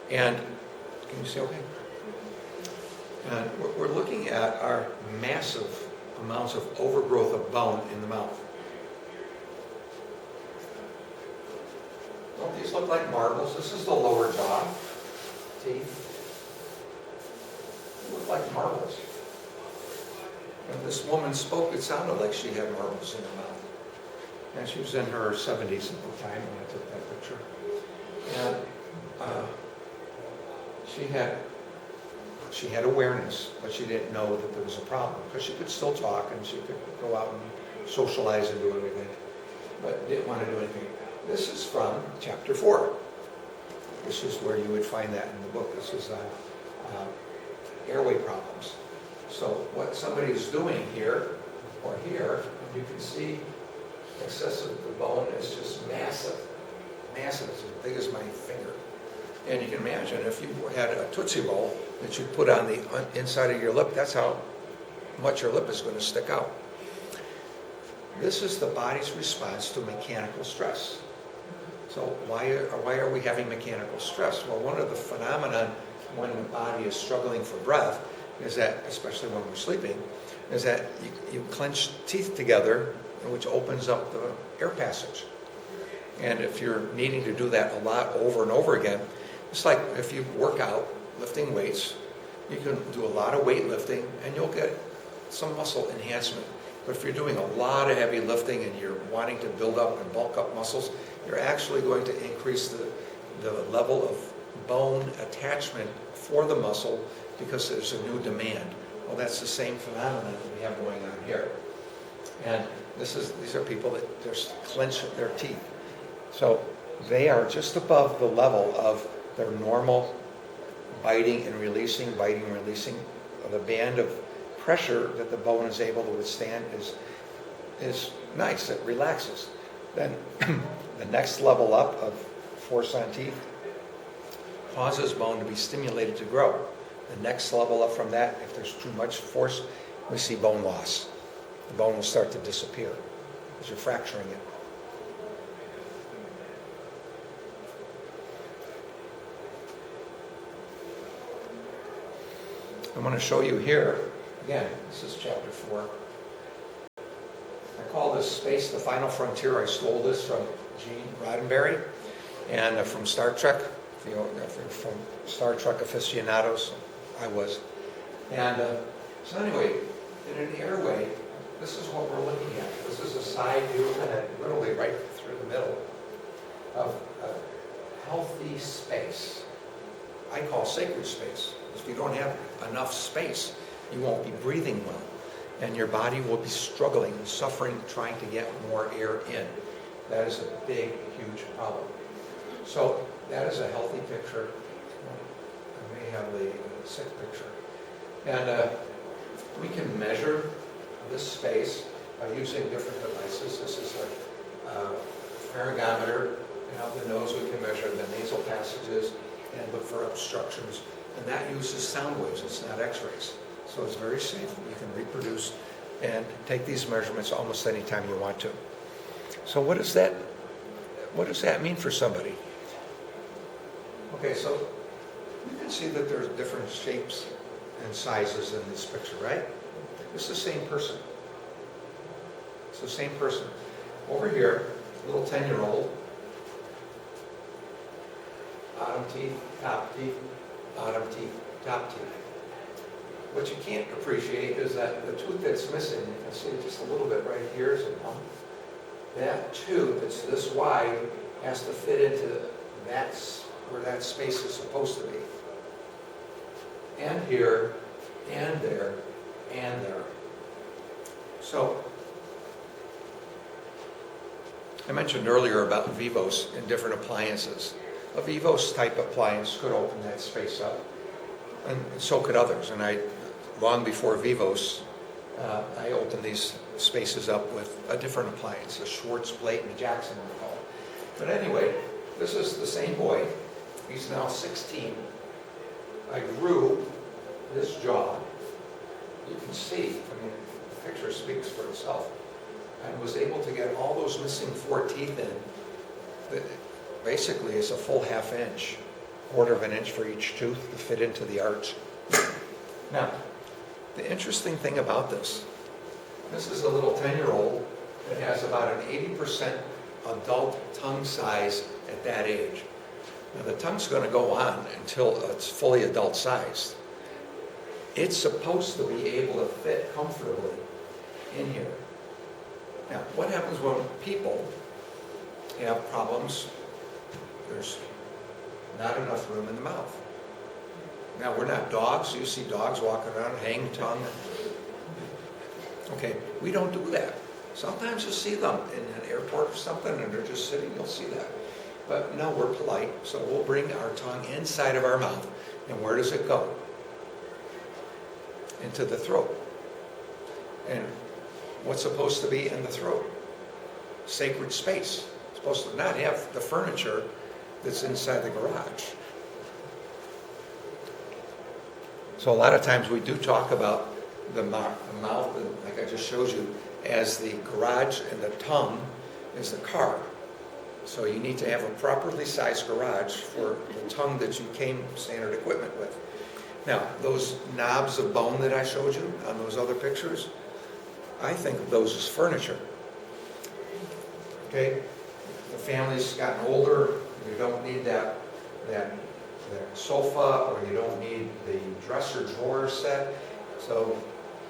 And can you see okay? And we're looking at our massive amounts of overgrowth of bone in the mouth. Don't these look like marbles? This is the lower jaw teeth. They look like marbles. When this woman spoke, it sounded like she had marbles in her mouth. And she was in her 70s at the time when I took that picture. And she had awareness, but she didn't know that there was a problem because she could still talk and she could go out and socialize and do everything, but didn't want to do anything. This is from chapter 4. This is where you would find that in the book. This is airway problems. So what somebody is doing here or here, you can see excessive, the bone is just massive. Massive, it's as big as my finger. And you can imagine if you had a Tootsie Roll that you put on the inside of your lip, that's how much your lip is going to stick out. This is the body's response to mechanical stress. So why are we having mechanical stress? Well, one of the phenomena when the body is struggling for breath is that, especially when we're sleeping, is that you clench teeth together, which opens up the air passage. And if you're needing to do that a lot over and over again, it's like if you work out lifting weights, you can do a lot of weightlifting and you'll get some muscle enhancement. But if you're doing a lot of heavy lifting and you're wanting to build up and bulk up muscles, you're actually going to increase the level of bone attachment for the muscle because there's a new demand. Well, that's the same phenomenon that we have going on here. And these are people that just clench their teeth. So they are just above the level of their normal biting and releasing. The band of pressure that the bone is able to withstand is nice. It relaxes. Then the next level up of force on teeth causes bone to be stimulated to grow. The next level up from that, if there's too much force, we see bone loss. The bone will start to disappear because you're fracturing it. I want to show you here Again, this is chapter 4. I call this space the final frontier. I stole this from Gene Roddenberry and from Star Trek. If you're from Star Trek aficionados, I was. And so anyway, in an airway, this is what we're looking at. This is a side view, literally right through the middle of a healthy space. I call sacred space. If you don't have enough space, you won't be breathing well. And your body will be struggling and suffering, trying to get more air in. That is a big, huge problem. So that is a healthy picture. I may have the sick picture. And we can measure this space by using different devices. This is a pharyngometer. Out the nose, we can measure the nasal passages and look for obstructions. And that uses sound waves. It's not x-rays. So it's very safe. You can reproduce and take these measurements almost any time you want to. So what does that mean for somebody? Okay, so you can see that there's different shapes and sizes in this picture, right? It's the same person. It's the same person. Over here, little 10-year-old, bottom teeth, top teeth, bottom teeth, top teeth. What you can't appreciate is that the tooth that's missing, you can see just a little bit right here is a bump. That tooth that's this wide has to fit into where that space is supposed to be. And here, and there, and there. So, I mentioned earlier about Vivos and different appliances. A Vivos type appliance could open that space up, and so could others. And long before Vivos, I opened these spaces up with a different appliance, a Schwartz plate and a Jackson recall. But anyway, this is the same boy. He's now 16. I grew this jaw. You can see, I mean, the picture speaks for itself. And was able to get all those missing 4 teeth in. Basically, it's a full half inch, quarter of an inch for each tooth to fit into the arch. Now, the interesting thing about this is a little 10-year-old that has about an 80% adult tongue size at that age. Now, the tongue's going to go on until it's fully adult sized. It's supposed to be able to fit comfortably in here. Now, what happens when people have problems? There's not enough room in the mouth. Now, we're not dogs. You see dogs walking around, hanging tongue. Okay, we don't do that. Sometimes you'll see them in an airport or something, and they're just sitting, you'll see that. But no, we're polite, so we'll bring our tongue inside of our mouth. And where does it go? Into the throat. And what's supposed to be in the throat? Sacred space. It's supposed to not have the furniture that's inside the garage. So a lot of times we do talk about the mouth, like I just showed you, as the garage, and the tongue is the car. So you need to have a properly sized garage for the tongue that you came standard equipment with. Now, those knobs of bone that I showed you on those other pictures, I think of those as furniture. Okay? The family's gotten older, you don't need that sofa, or you don't need the dresser drawer set. So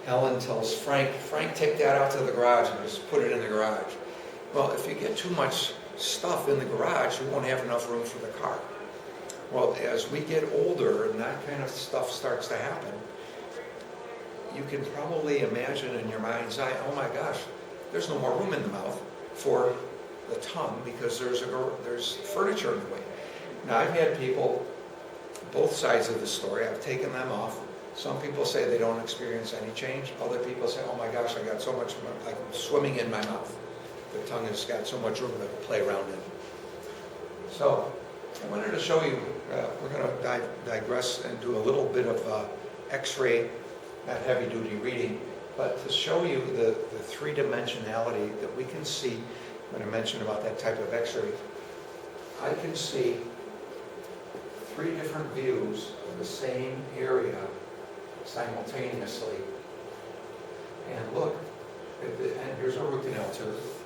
Helen tells Frank, take that out to the garage and just put it in the garage. Well, if you get too much stuff in the garage, you won't have enough room for the car. Well, as we get older and that kind of stuff starts to happen, you can probably imagine in your mind's eye, oh my gosh, there's no more room in the mouth for the tongue because there's furniture in the way. Now, I've had people, both sides of the story, I've taken them off. Some people say they don't experience any change. Other people say, oh my gosh, I got so much, like swimming in my mouth. The tongue has got so much room to play around in. So, I wanted to show you, we're going to digress and do a little bit of x-ray, not heavy-duty reading, but to show you the three-dimensionality that we can see when I mentioned about that type of x-ray. I can see 3 different views of the same area simultaneously And look, and here's a root canal tooth.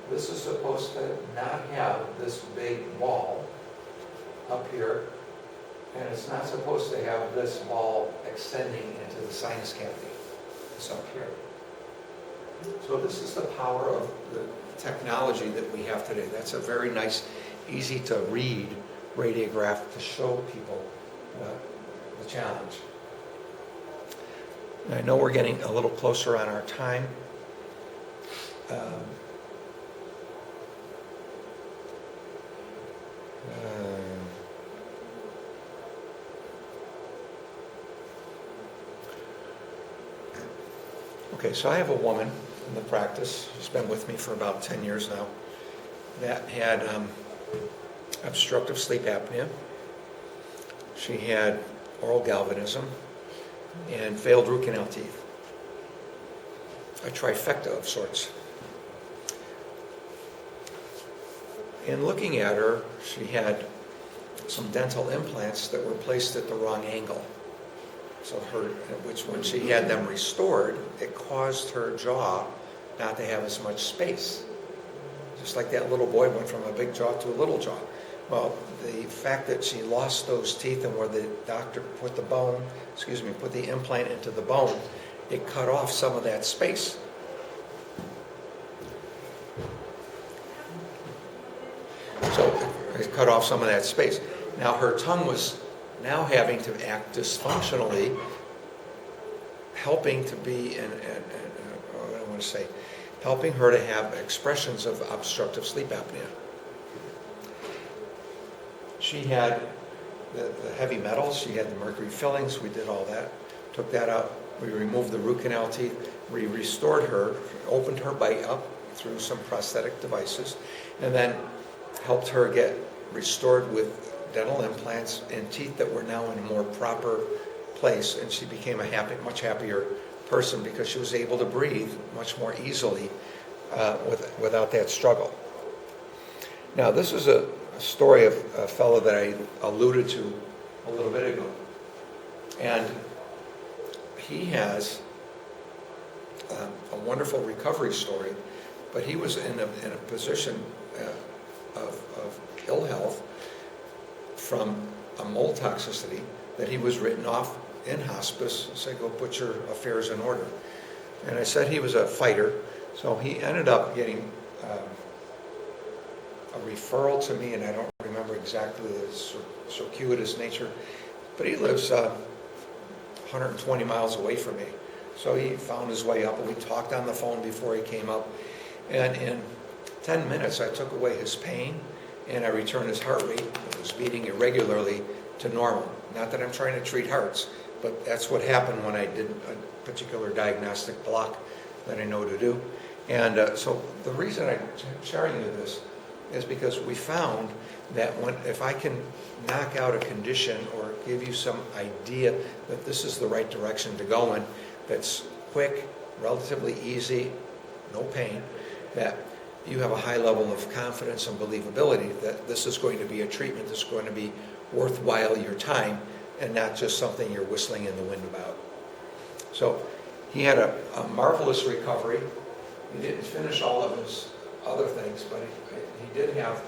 This is supposed to not have this big wall up here, and it's not supposed to have this wall extending into the sinus cavity. It's up here. So this is the power of the technology that we have today. That's a very nice, easy to read radiograph to show people the challenge. And I know we're getting a little closer on our time. Okay, so I have a woman in the practice, she's been with me for about 10 years now, that had obstructive sleep apnea. She had oral galvanism and failed root canal teeth. A trifecta of sorts. In looking at her, she had some dental implants that were placed at the wrong angle. So which when she had them restored, it caused her jaw not to have as much space. Just like that little boy went from a big jaw to a little jaw. Well, the fact that she lost those teeth and where the doctor put put the implant into the bone, it cut off some of that space. So it cut off some of that space. Now her tongue was now having to act dysfunctionally, helping to be, what I want to say, helping her to have expressions of obstructive sleep apnea. She had the heavy metals, she had the mercury fillings, we did all that, took that out, we removed the root canal teeth, we restored her, opened her bite up through some prosthetic devices, and then helped her get restored with dental implants and teeth that were now in a more proper place, and she became a much happier person because she was able to breathe much more easily without that struggle. Now, this is a story of a fellow that I alluded to a little bit ago, and he has a wonderful recovery story, but he was in a position of ill health from a mold toxicity that he was written off in hospice and said, go put your affairs in order. And I said he was a fighter, so he ended up getting a referral to me, and I don't remember exactly the circuitous nature, but he lives 120 miles away from me. So he found his way up, and we talked on the phone before he came up, and in 10 minutes I took away his pain, and I returned his heart rate, it was beating irregularly, to normal. Not that I'm trying to treat hearts, but that's what happened when I did a particular diagnostic block that I know to do. And so the reason I'm sharing you this is because we found that if I can knock out a condition or give you some idea that this is the right direction to go in, that's quick, relatively easy, no pain, that you have a high level of confidence and believability that this is going to be a treatment that's going to be worthwhile your time and not just something you're whistling in the wind about. So he had a marvelous recovery. He didn't finish all of his other things, but he did have,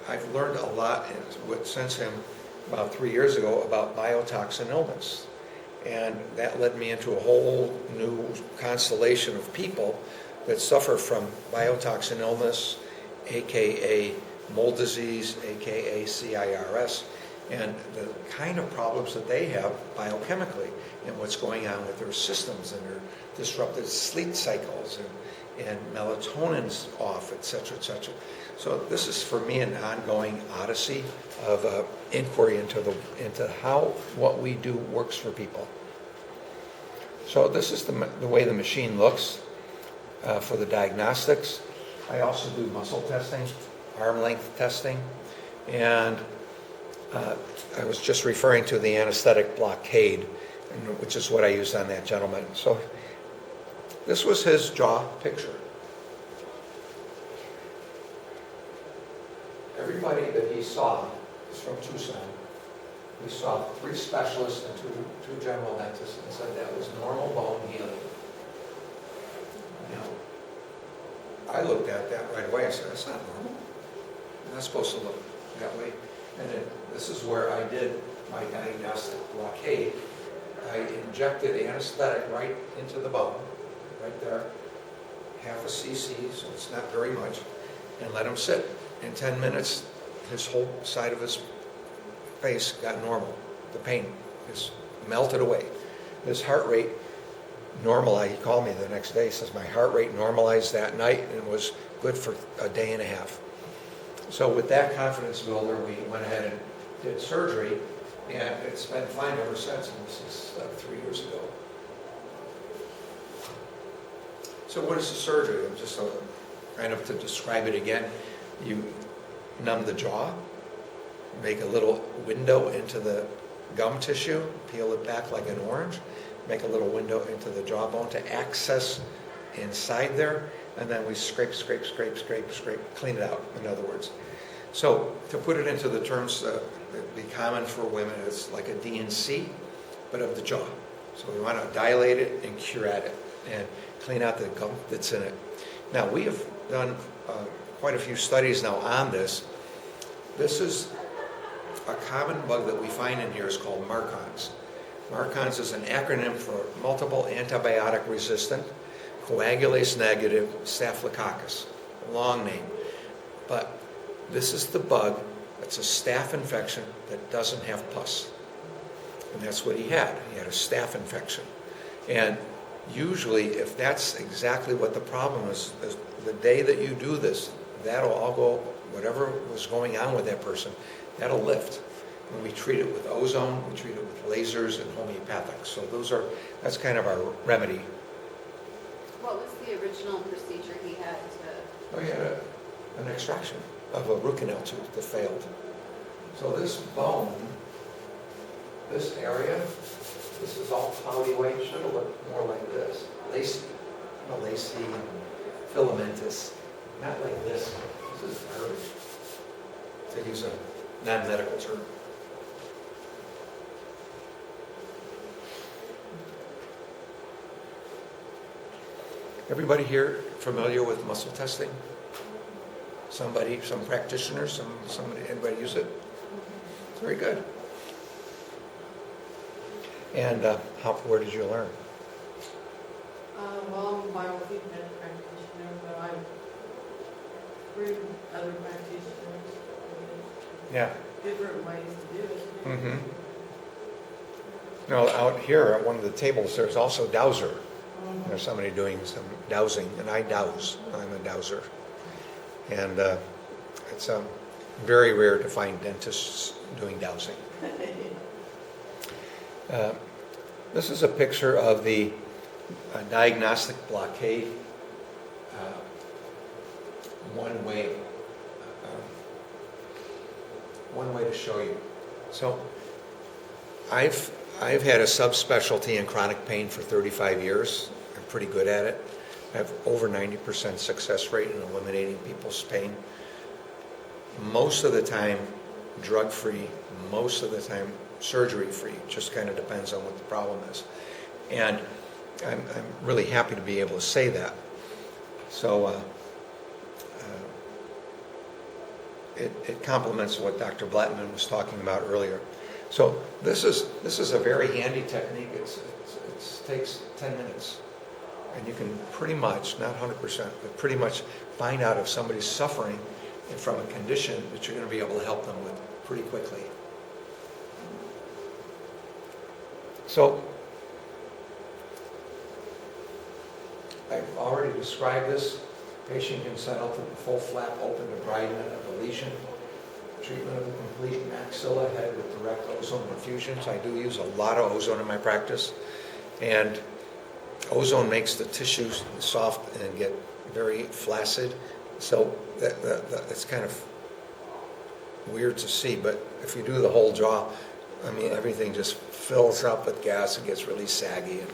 I've learned a lot since him about 3 years ago about biotoxin illness. And that led me into a whole new constellation of people that suffer from biotoxin illness, aka mold disease, aka CIRS, and the kind of problems that they have biochemically and what's going on with their systems and their disrupted sleep cycles and melatonin's off, et cetera, et cetera. So this is for me an ongoing odyssey of inquiry into how what we do works for people. So this is the way the machine looks for the diagnostics. I also do muscle testing, arm length testing, and I was just referring to the anesthetic blockade, which is what I used on that gentleman. So this was his jaw picture. Everybody that he saw is from Tucson. He saw 3 specialists and two general dentists and said that was normal bone healing. I looked at that right away. I said, that's not normal. It's not supposed to look that way. And then this is where I did my diagnostic blockade. I injected anesthetic right into the bone, right there, half a cc, so it's not very much, and let him sit. In 10 minutes, his whole side of his face got normal. The pain just melted away. His heart rate normalized. He called me the next day, says my heart rate normalized that night and was good for a day and a half. So with that confidence builder, we went ahead and did surgery, and it's been fine ever since, and this is 3 years ago. So what is the surgery? Just kind of to describe it again, you numb the jaw, make a little window into the gum tissue, peel it back like an orange, make a little window into the jawbone to access inside there, and then we scrape, clean it out, in other words. So to put it into the terms that be common for women, it's like a DNC, but of the jaw. So we want to dilate it and curate it and clean out the gum that's in it. Now we have done quite a few studies now on this. This is a common bug that we find in here is called MARCoNS. MARCoNS is an acronym for multiple antibiotic resistant coagulase negative staphylococcus. Long name. But this is the bug that's a staph infection that doesn't have pus. And that's what he had. He had a staph infection. And usually, if that's exactly what the problem is the day that you do this, that'll all go, whatever was going on with that person, that'll lift. And we treat it with ozone, we treat it with lasers and homeopathic. So that's kind of our remedy. What was the original procedure he had to... He had an extraction of a root canal tooth that failed. So this bone, this area, this is all pouty white, should have looked more like this. Lacy, and filamentous, not like this. This is garbage, to use a non-medical term. Everybody here familiar with muscle testing? Somebody, some practitioners, somebody, anybody use it? Very good. And where did you learn? Well, I'm a biofeedback practitioner, but I've read other practitioners. Yeah. Different ways to do it. Mm-hmm. Now, out here at one of the tables, there's also dowser. There's somebody doing some dowsing, and I dowse. I'm a dowser. And it's very rare to find dentists doing dowsing. This is a picture of the diagnostic blockade. One way to show you. So I've had a subspecialty in chronic pain for 35 years. I'm pretty good at it. I have over 90% success rate in eliminating people's pain. Most of the time drug-free, most of the time surgery-free. Just kind of depends on what the problem is. And I'm really happy to be able to say that. So it complements what Dr. Blattman was talking about earlier. So this is a very handy technique. It takes 10 minutes. And you can pretty much, not 100%, but pretty much find out if somebody's suffering from a condition that you're going to be able to help them with pretty quickly. So I've already described this. Patient can settle to the full flap open debridement of the lesion. Treatment of the complete maxilla head with direct ozone infusions. I do use a lot of ozone in my practice. And ozone makes the tissues soft and get very flaccid. So it's kind of weird to see, but if you do the whole jaw, I mean, everything just fills up with gas and gets really saggy.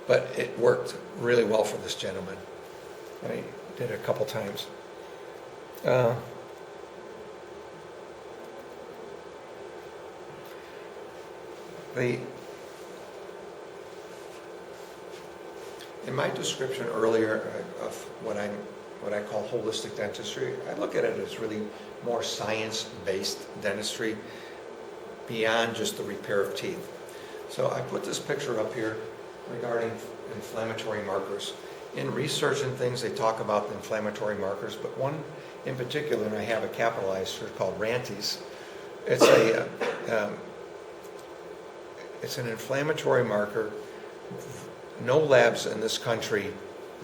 But it worked really well for this gentleman. I did it a couple times. In my description earlier of what I'm what I call holistic dentistry. I look at it as really more science-based dentistry beyond just the repair of teeth. So I put this picture up here regarding inflammatory markers. In research and things, they talk about the inflammatory markers, but one in particular, and I have it capitalized here, called RANTES. It's an inflammatory marker. No labs in this country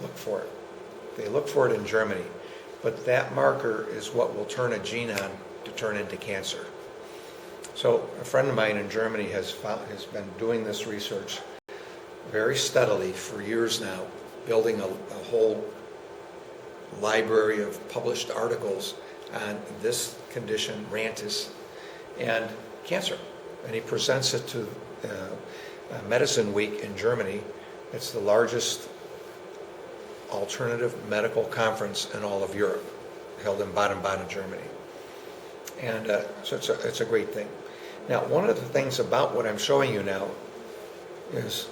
look for it. They look for it in Germany, but that marker is what will turn a gene on to turn into cancer. So a friend of mine in Germany has been doing this research very steadily for years now, building a whole library of published articles on this condition, RANTES, and cancer. And he presents it to Medicine Week in Germany. It's the largest alternative medical conference in all of Europe, held in Baden-Baden, Germany. And so it's a great thing. Now, one of the things about what I'm showing you now is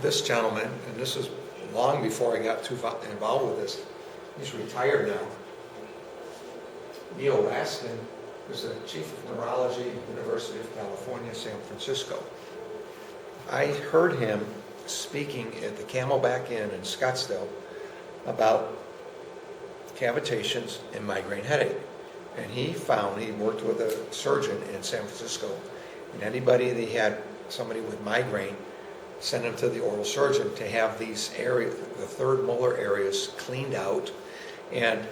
this gentleman, and this is long before I got too involved with this. He's retired now. Neil Raskin is the chief of neurology at the University of California, San Francisco. I heard him speaking at the Camelback Inn in Scottsdale about cavitations and migraine headache. And he worked with a surgeon in San Francisco, and anybody that had somebody with migraine, sent him to the oral surgeon to have these areas, the third molar areas, cleaned out, and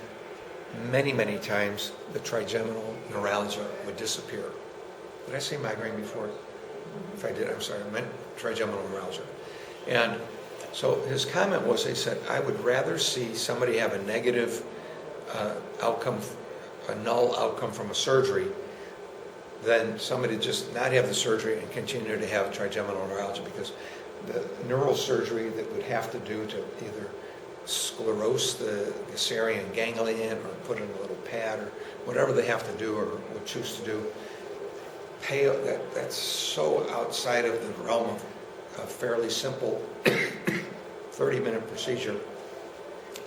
many, many times the trigeminal neuralgia would disappear. Did I say migraine before? If I did, I'm sorry, I meant trigeminal neuralgia. And so his comment was, he said, I would rather see somebody have a negative outcome, a null outcome from a surgery, than somebody just not have the surgery and continue to have trigeminal neuralgia, because the neurosurgery that would have to do to either sclerose the Gisserian ganglion or put in a little pad or whatever they have to do or would choose to do, that's so outside of the realm of a fairly simple 30-minute procedure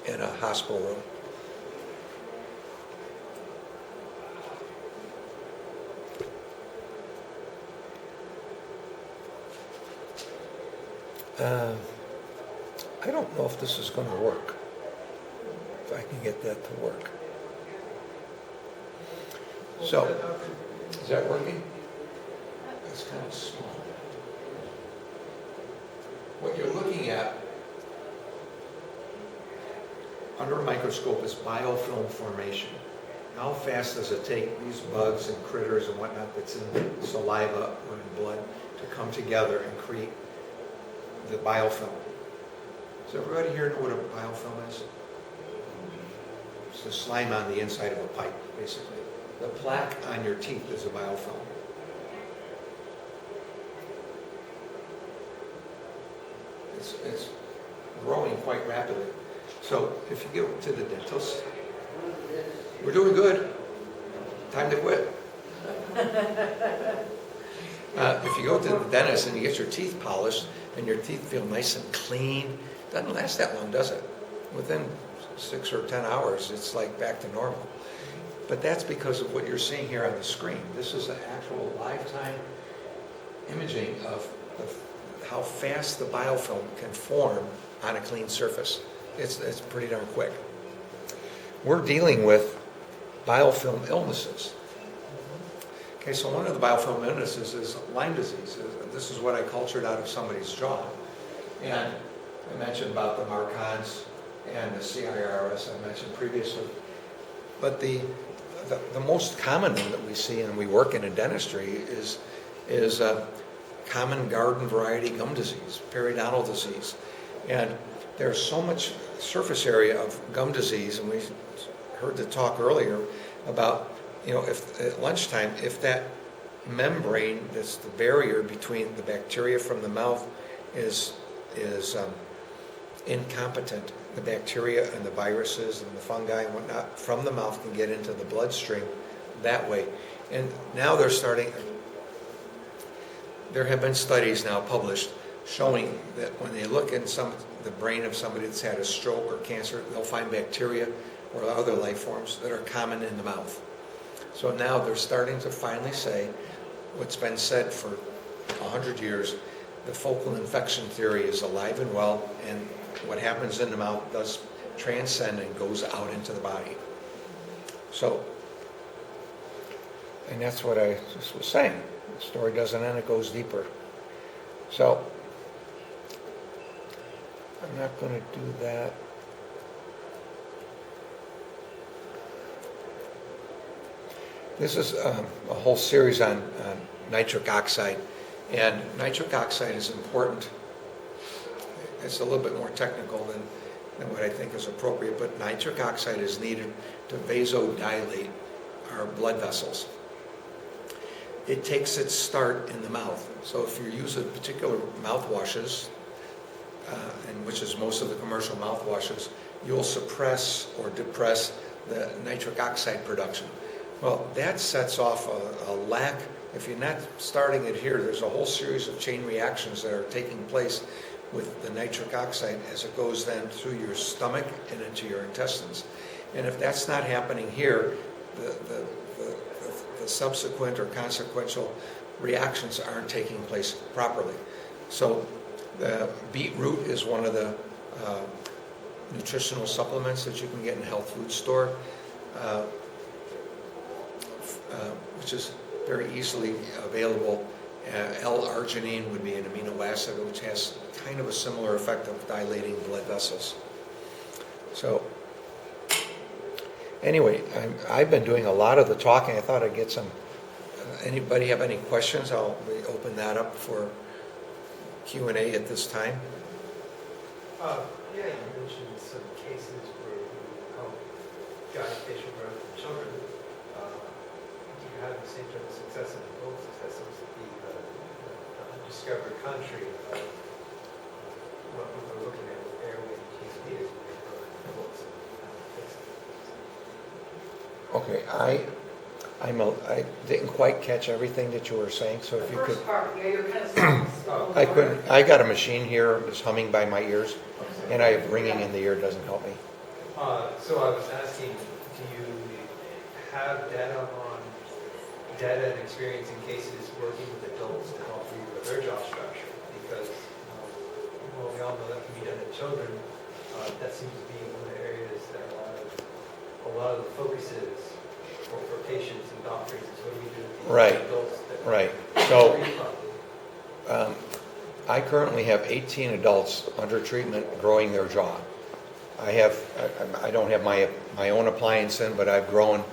in a hospital room. I don't know if this is going to work, if I can get that to work. So, is that working? That's kind of small. What you're looking at under a microscope is biofilm formation. How fast does it take these bugs and critters and whatnot that's in saliva or in blood to come together and create the biofilm? Does everybody here know what a biofilm is? It's the slime on the inside of a pipe, basically. The plaque on your teeth is a biofilm. It's growing quite rapidly. So if you go to the dentist, we're doing good. Time to quit. If you go to the dentist and you get your teeth polished and your teeth feel nice and clean, doesn't last that long, does it? Within 6 or 10 hours, it's like back to normal. But that's because of what you're seeing here on the screen. This is an actual lifetime imaging of how fast the biofilm can form on a clean surface. It's pretty darn quick. We're dealing with biofilm illnesses. Okay, so one of the biofilm illnesses is Lyme disease. This is what I cultured out of somebody's jaw. And I mentioned about the Marcons and the CIRS I mentioned previously. But the most common one that we see, and we work in dentistry, is common garden variety gum disease, periodontal disease. And there's so much surface area of gum disease, and we heard the talk earlier about, if at lunchtime, if that membrane, that's the barrier between the bacteria from the mouth, is incompetent, the bacteria and the viruses and the fungi and whatnot from the mouth can get into the bloodstream that way. And now there have been studies now published showing that when they look in the brain of somebody that's had a stroke or cancer, they'll find bacteria or other life forms that are common in the mouth. So now they're starting to finally say what's been said for 100 years, the focal infection theory is alive and well, and what happens in the mouth does transcend and goes out into the body. So, and that's what I just was saying. The story doesn't end, it goes deeper. So, I'm not going to do that. This is a whole series on nitric oxide, and nitric oxide is important. It's a little bit more technical than what I think is appropriate, but nitric oxide is needed to vasodilate our blood vessels. It takes its start in the mouth. So if you use a particular mouthwashes, and which is most of the commercial mouthwashes, you'll suppress or depress the nitric oxide production. Well, that sets off a lack. If you're not starting it here, there's a whole series of chain reactions that are taking place with the nitric oxide as it goes then through your stomach and into your intestines. And if that's not happening here, the subsequent or consequential reactions aren't taking place properly. So the beetroot is one of the nutritional supplements that you can get in a health food store, which is very easily available. L-arginine would be an amino acid which has kind of a similar effect of dilating blood vessels. So anyway, I've been doing a lot of the talking. I thought I'd get some. Anybody have any questions? I'll open that up for Q&A at this time. Yeah, you mentioned some cases where you help guide facial growth in children. Do you have the same type of success in adults? That seems to be the undiscovered country of what we're looking at with airway and TSD is for adults. Okay, I didn't quite catch everything that you were saying, so if you could. First part, yeah, you're kind of soft. I couldn't. I got a machine here that's humming by my ears, and I have ringing in the ear. Doesn't help me. So I was asking, do you have data and experience in cases working with adults to help you with their jaw structure? Because well, we all know that can be done in children. That seems to be one of the areas that a lot of the focus is for patients and doctors. Is what do we do with these Right. adults? Right. So I currently have 18 adults under treatment growing their jaw. I don't have my own appliance in, but I've grown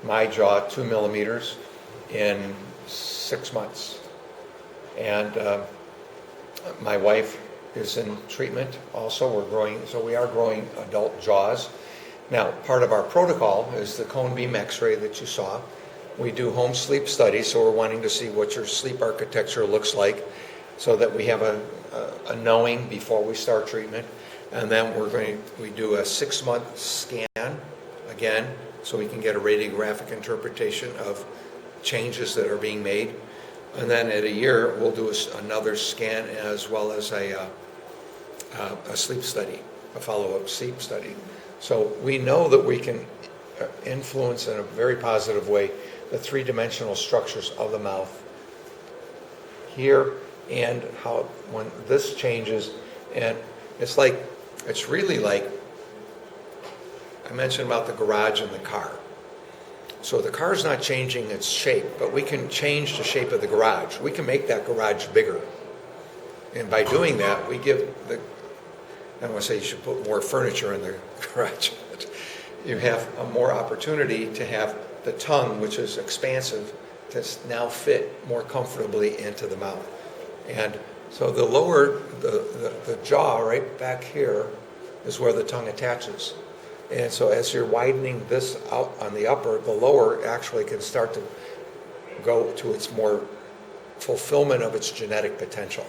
my jaw 2 millimeters in 6 months. And my wife is in treatment also. We are growing adult jaws. Now, part of our protocol is the cone beam x-ray that you saw. We do home sleep studies, so we're wanting to see what your sleep architecture looks like so that we have a knowing before we start treatment. And then we do a 6-month scan again, so we can get a radiographic interpretation of changes that are being made. And then at a year, we'll do another scan as well as a sleep study, a follow-up sleep study. So we know that we can influence in a very positive way the 3-dimensional structures of the mouth here, and how when this changes, and it's really like I mentioned about the garage and the car. So the car's not changing its shape, but we can change the shape of the garage. We can make that garage bigger. And by doing that, we give I don't want to say you should put more furniture in the garage, but you have a more opportunity to have the tongue, which is expansive, to now fit more comfortably into the mouth. And so the lower, the jaw right back here is where the tongue attaches. And so as you're widening this out on the upper, the lower actually can start to go to its more fulfillment of its genetic potential.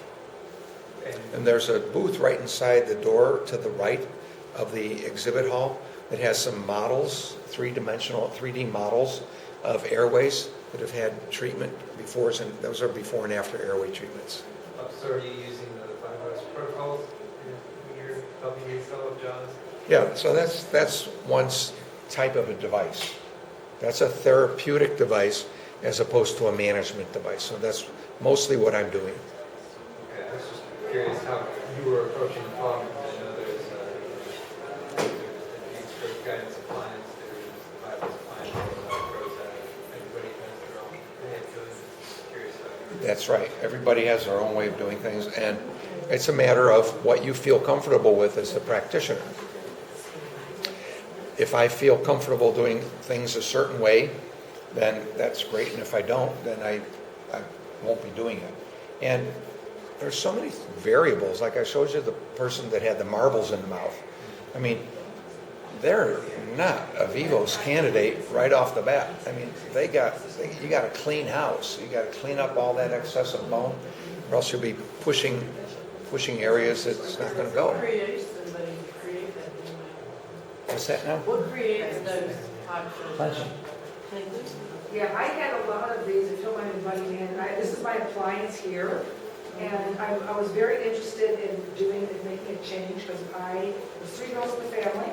And there's a booth right inside the door to the right of the exhibit hall that has some models, 3D models of airways that have had treatment before, and those are before and after airway treatments. So are you using the calls, your WSL of John's. Yeah, so that's one type of a device. That's a therapeutic device as opposed to a management device. So that's mostly what I'm doing. Okay, I was just curious how you were approaching the problem. I know there's expert guidance appliance, there's Bible's appliance, there's approach that everybody has their own way of doing it. Curious how you were. That's right. Everybody has their own way of doing things, and it's a matter of what you feel comfortable with as the practitioner. If I feel comfortable doing things a certain way, then that's great, and if I don't, then I won't be doing it. And there's so many variables. Like I showed you the person that had the marbles in the mouth. I mean, they're not a Vivos candidate right off the bat. I mean, you got a clean house. You got to clean up all that excessive bone, or else you'll be pushing areas that's not going to go. What creates somebody to create that? What's that now? What creates those types of Clenching. cleanses? Yeah, I had a lot of these, if you don't mind inviting me in. This is my appliance here, and I was very interested in making a change, because there's 3 girls in the family.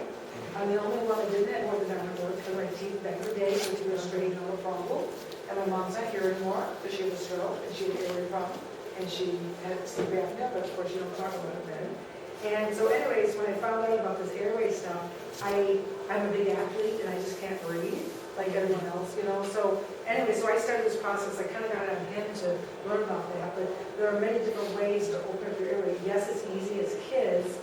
I'm the only one that didn't have orthodontic work, because my teeth back in the day, so we were straight, no problem. And my mom's not here anymore, because she had a stroke, and she had an airway problem, and she had sleep apnea, but of course you don't talk about it then. And so anyways, when I found out about this airway stuff, I'm a big athlete, and I just can't breathe like everyone else, So anyway, so I started this process. I kind of got on him to learn about that, but there are many different ways to open up your airway. Yes, it's easy as kids,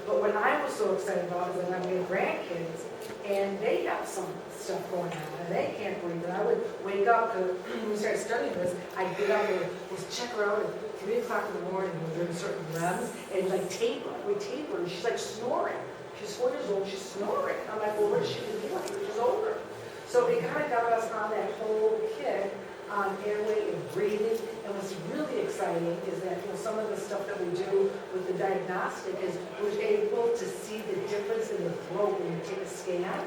but what I was so excited about is that I'm getting grandkids, and they have some stuff going on, and they can't breathe. And I would wake up, because when we started studying this, I'd get up and was check her out at 3 o'clock in the morning when we're doing certain REMs, and like we tape her, and she's like snoring. She's 4 years old, she's snoring. I'm like, well, what is she doing? She's older. So it kind of got us on that whole kick on airway and breathing. And what's really exciting is that some of the stuff that we do with the diagnostic is we're able to see the difference in the throat when you take a scan.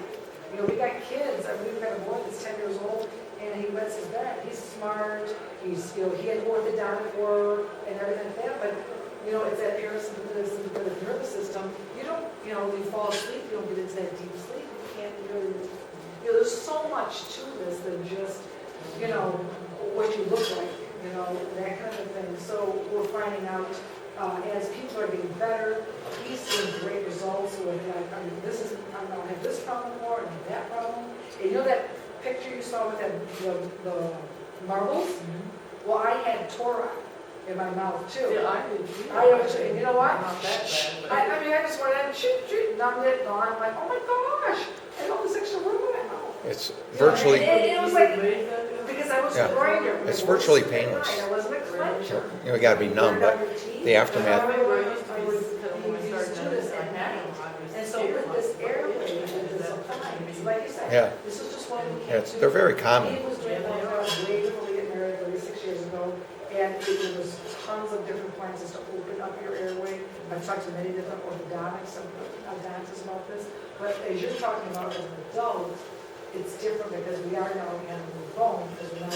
We got kids. We've got a boy that's 10 years old, and he wets his bed. He's smart. He had orthodontic work and everything like that. But it's that parasympathetic nervous system. You don't, when you fall asleep, you don't get into that deep sleep. You can't really. There's so much to this than just, what you look like, that kind of thing. So we're finding out as people are getting better, he's seeing great results with I don't have this problem anymore, and that problem. And that picture you saw with the marbles? Mm-hmm. Well, I had tori in my mouth too. Yeah, I did too. And you know what? Not that bad, but I just went in, shoot, numbed it, gone. I'm like, oh my gosh, I got this extra room in my mouth. It's virtually, And it was like, because I was a grinder. It's virtually painless. I wasn't a clencher. you got to be numb, but the aftermath. And so with this airway, with this appliance, like you said, Yeah. this is just one we Yeah, came to. they're very common. He was doing that way before we get married 36 years ago, and there was tons of different appliances to open up your airway. I've talked to many different orthodontists about this, but as you're talking about as an adult, it's different because we are now handling bone, because we're not,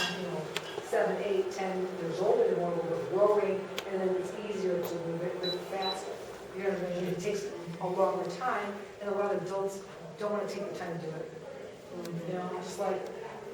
7, 8, 10 years old anymore, we're growing, and then it's easier to move it faster. You know what I mean? It takes a longer time, and a lot of adults don't want to take the time to do it. Just like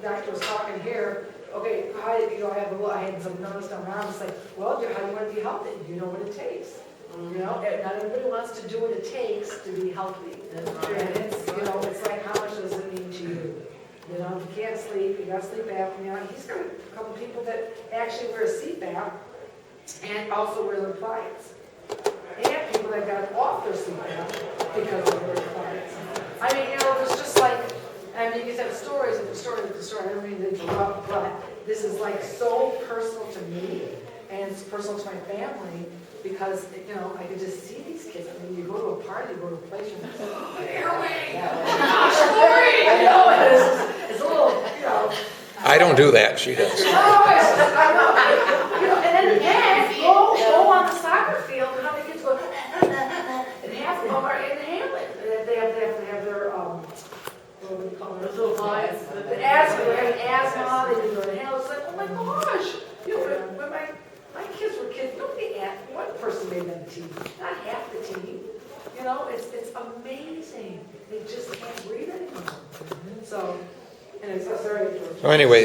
the doctor was talking here, okay, I had some numbness down my arm. It's like, well, how do you want to be healthy? You know what it takes. And not everybody wants to do what it takes to be healthy. And it's like, how much does it mean to you? If you can't sleep, you got sleep apnea. He's got a couple people that actually wear a CPAP and also wear the appliance. And people that got off their CPAP because of their appliance. I mean, there's just like, you can have stories after story after story. I don't mean to interrupt, but this is like so personal to me, and it's personal to my family, because, I could just see these kids. I mean, you go to a party, you go to a place, you're like, oh, airway! Gosh, Lori! It's a little, I don't do that. She does. I know. And then go on the soccer field, and how many kids go, and half of them are inhaling. They have their, what do we call it? Little lights. The asthma, they have asthma, they do their inhale. It's like, oh my gosh! When my kids were kids, one person made them teeth. not half the team. You know, it's amazing. They just can't breathe anymore. So, anyways, I'm sorry, George. So anyway,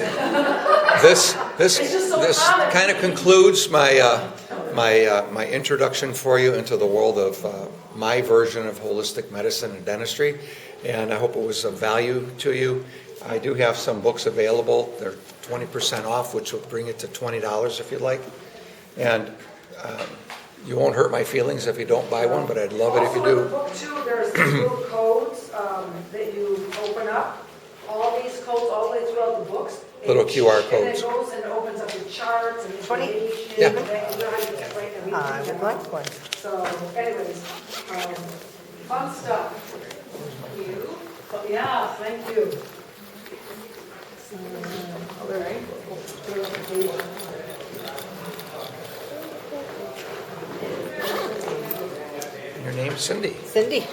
this It's just so common. kind of concludes my introduction for you into the world of my version of holistic medicine and dentistry, and I hope it was of value to you. I do have some books available. They're 20% off, which will bring it to $20 if you'd like. And you won't hurt my feelings if you don't buy one, but I'd love it if you Also in the do. book too, there's these little codes that you open up. All these codes all the way throughout the books. Little QR And codes. it goes and opens up the charts and 20? information. Yeah. And you know how you can write everything I would down. like one. So anyways, fun stuff. Thank you. Yeah, thank you. All right. Your name's Cindy. Cindy.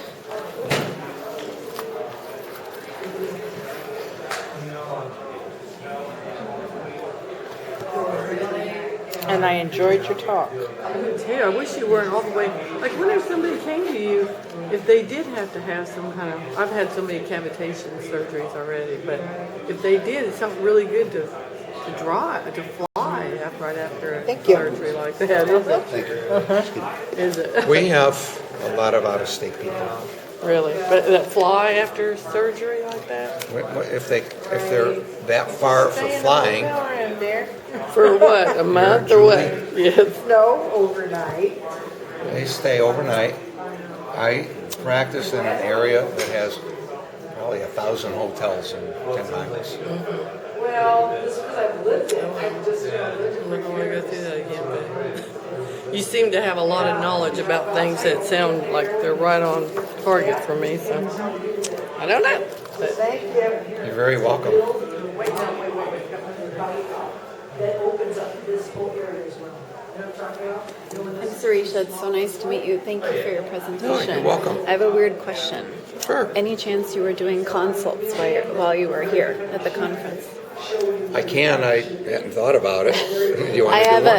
And I enjoyed your talk. Hey, I wish you weren't all the way, like whenever somebody came to you, if they did have to have some kind of, I've had so many cavitation surgeries already, but if they did, it's something really good to fly right after a Thank you. surgery like that, isn't it? Is it? We have a lot of out-of-state people. Really? But that fly after surgery like that? If they're that far for flying, In there. For what, a month or what? Yes. No, overnight. they stay overnight. I practice in an area that has probably 1,000 hotels in 10 miles. Well, this is because I've lived it. I've just lived it I'm not for going to go years. through that again, but you seem to have a lot of knowledge about things that sound like they're right on target for me, so I don't know. But Thank you. You're very welcome. Wait. That opens up this whole area as well. You know what I'm talking about? I'm Sarisha, it's so nice to meet you. Thank you for your presentation. Oh, you're welcome. I have a weird question. Sure. Any chance you were doing consults while you were here at the conference? I can. I hadn't thought about it. Do you want I to do have one?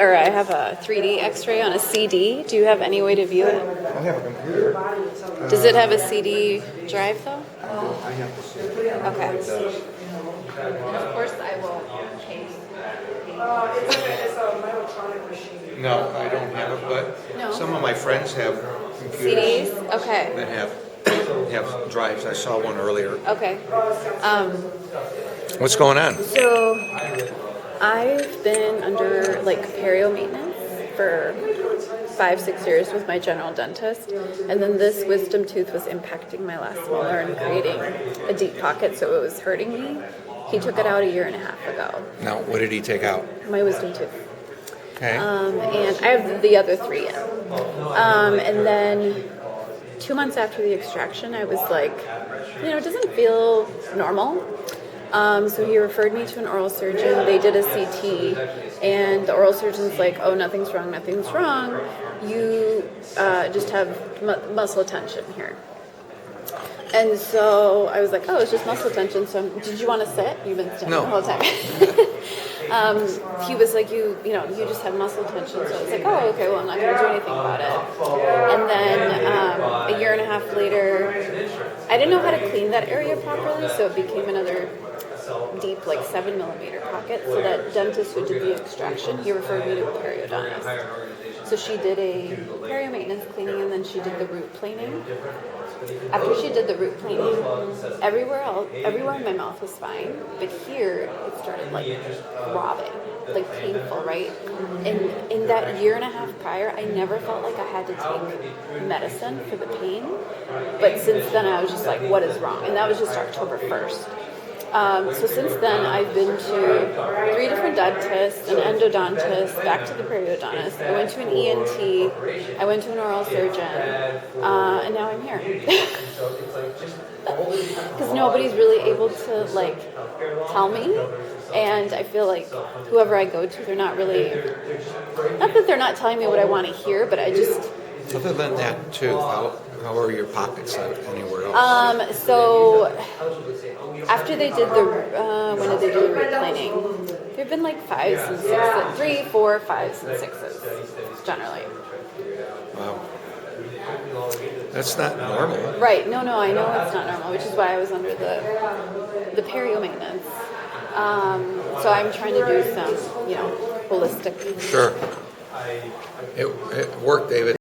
I have a 3D X-ray on a CD. Do you have any way to view it? I have a computer. Does it have a CD drive though? I have to see. Okay. It does. Of course, I will pay. It's a electronic machine. No, I don't have it, but No. some of my friends have computers CDs? Okay. that have drives. I saw one earlier. Okay. What's going on? So I've been under like perio maintenance for 5-6 years with my general dentist, and then this wisdom tooth was impacting my last molar and creating a deep pocket, so it was hurting me. He took it out 1.5 years ago, Now, what did he take out? my wisdom tooth. Okay. And I have the other 3 in. And then 2 months after the extraction, I was like, it doesn't feel normal. So he referred me to an oral surgeon. They did a CT, and the oral surgeon's like, oh, nothing's wrong. You just have muscle tension here. And so I was like, oh, it's just muscle tension. So did you want to sit? You've been standing No. the whole time. He was like, you just have muscle tension. So I was like, oh, okay, well, I'm not going to do anything about it. And then 1.5 years later, I didn't know how to clean that area properly, so it became another deep, like 7mm pocket. So that dentist who did the extraction, he referred me to a periodontist. So she did a perio maintenance cleaning, and then she did the root planing. After she did the root planing, everywhere in my mouth was fine, but here it started like throbbing, like painful, right? And in that 1.5 years prior, I never felt like I had to take medicine for the pain. But since then, I was just like, what is wrong? And that was just October 1st. So since then, I've been to 3 different dentists, an endodontist, back to the periodontist. I went to an ENT, I went to an oral surgeon, and now I'm here. Because nobody's really able to tell me, and I feel like whoever I go to, they're not really, not that they're not telling me what I want to hear, but I just. Other than that, too, how are your pockets anywhere else? So after they did when did they do the root planing? There've been like 5s and 6s, 3, 4, 5s and 6s generally. That's not normal. Right. No, I know it's not normal, which is why I was under the perio maintenance. So I'm trying to do some, holistic. Sure. It worked, David.